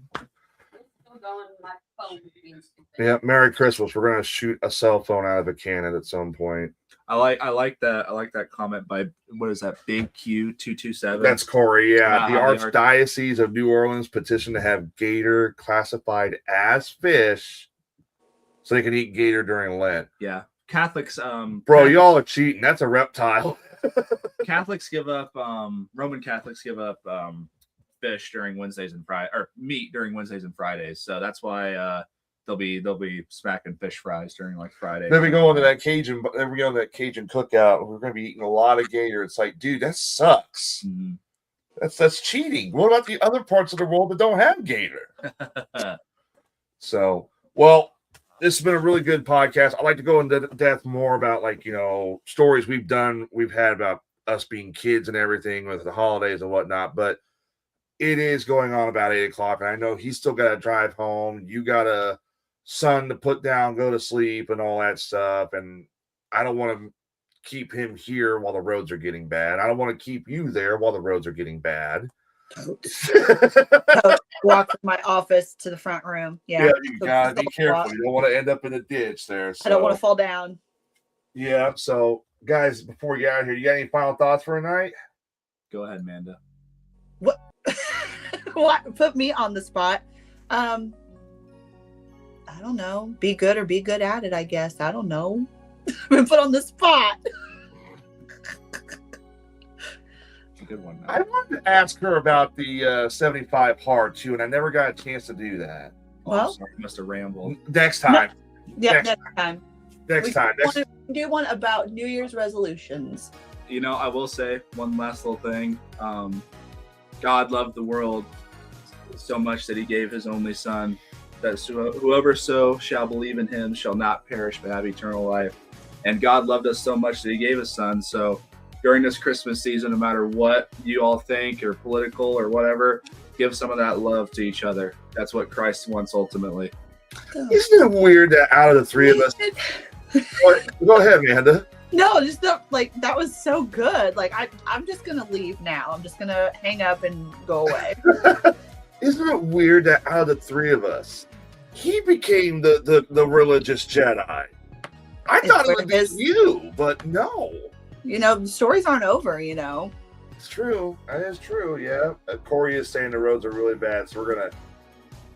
Yeah, Merry Christmas. We're gonna shoot a cell phone out of a cannon at some point. I like that comment by, what is that, Big Q227? That's Corey. Yeah, the the Archdiocese of New Orleans petitioned to have gator classified as fish, so they can eat gator during Lent. Yeah, Catholics. Bro, y'all are cheating. That's a reptile. Catholics give up. Roman Catholics give up fish during Wednesdays and Fridays, or meat during Wednesdays and Fridays. So that's why they'll be smacking fish fries during like Friday. Then we go into that Cajun. Then we go to that Cajun cookout. We're going to be eating a lot of gator. It's like, dude, that sucks. Mm-hmm. That's cheating. What about the other parts of the world that don't have gator? So, well, this has been a really good podcast. I'd like to go into depth more about, like, you know, stories we've had about us being kids and everything with the holidays and whatnot. But it is going on about 8:00, and I know he's still got to drive home. You got a son to put down, go to sleep, and all that stuff. And I don't want to keep him here while the roads are getting bad. I don't want to keep you there while the roads are getting bad. Walk from my office to the front room. Yeah, you gotta be careful. You don't want to end up in a ditch there. So. I don't want to fall down. Yeah. So, guys, before we get out of here, you got any final thoughts for tonight? Go ahead, Amanda. What? What? Put me on the spot. I don't know. Be good or be good at it, I guess. I don't know. I've been put on the spot. Good one. I wanted to ask her about the 75 hard too, and I never got a chance to do that. Well, sorry, must have rambled. Next time. Yeah, next time. Next time. We do one about New Year's resolutions. You know, I will say one last little thing. God loved the world so much that he gave his only son, that whoever so shall believe in him shall not perish but have eternal life. And God loved us so much that he gave his son. So during this Christmas season, no matter what you all think or political or whatever, give some of that love to each other. That's what Christ wants ultimately. Isn't it weird that out of the three of us... Go ahead, Amanda. No, just like that was so good. Like I'm just gonna leave now. I'm just gonna hang up and go away. Isn't it weird that out of the three of us, he became the religious Jedi? I thought it would be you, but no. You know, the stories aren't over, you know. It's true. That is true, yeah. Corey is saying the roads are really bad, so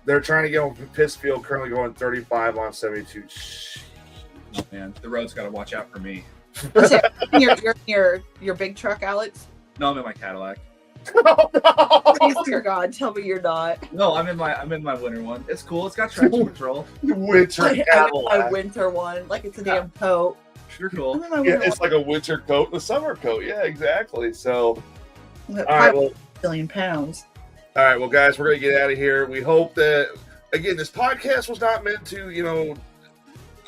they're trying to get on Pittsfield, currently going 35 on 72. Oh, man, the road's got to watch out for me. You're your big truck, Alex? No, I'm in my Cadillac. Oh, no. Please, dear God, tell me you're not. No, I'm in my winter one. It's cool. It's got traction control. Winter Cadillac. My winter one, like it's a damn coat. Sure, cool. Yeah, it's like a winter coat and a summer coat. Yeah, exactly. So, all right, well, billion pounds. All right, well, guys, we're gonna get out of here. We hope that, again, this podcast was not meant to, you know,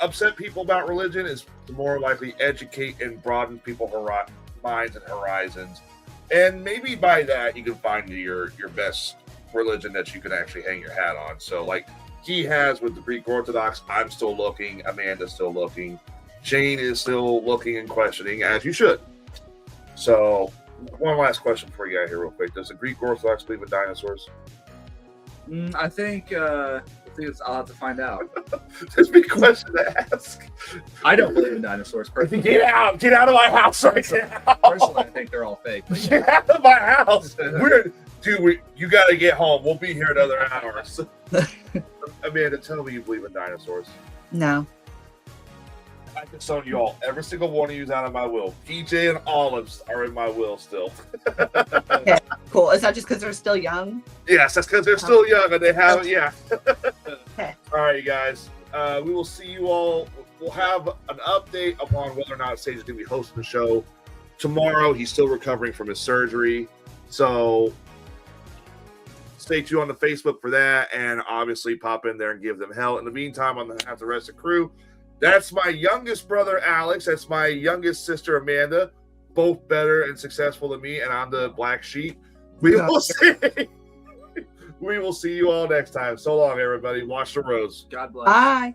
upset people about religion. It's to more likely educate and broaden people's minds and horizons. And maybe by that, you can find your best religion that you can actually hang your hat on. So, like he has with the Greek Orthodox, I'm still looking. Amanda's still looking. Shane is still looking and questioning, as you should. So, one last question before you get out here real quick. Does the Greek Orthodox believe in dinosaurs? I think I'll have to find out. That's a big question to ask. I don't believe in dinosaurs personally. Get out of my house right now. Personally, I think they're all fake. Get out of my house. You got to get home. We'll be here another hour. So, Amanda, tell me you believe in dinosaurs. No. I can disown you all. Every single one of you is out of my will. PJ and Olives are in my will still. Okay, cool. Is that just because they're still young? Yes, that's because they're still young and they haven't. Yeah. Okay. All right, you guys. We will see you all. We'll have an update upon whether or not Sage is going to be hosting the show tomorrow. He's still recovering from his surgery. So stay tuned on the Facebook for that. And obviously pop in there and give them hell. In the meantime, I'm going to have the rest of the crew. That's my youngest brother, Alex. That's my youngest sister, Amanda. Both better and successful than me, and I'm the black sheep. We will see. We will see you all next time. So long, everybody. Watch the roads. God bless. Bye.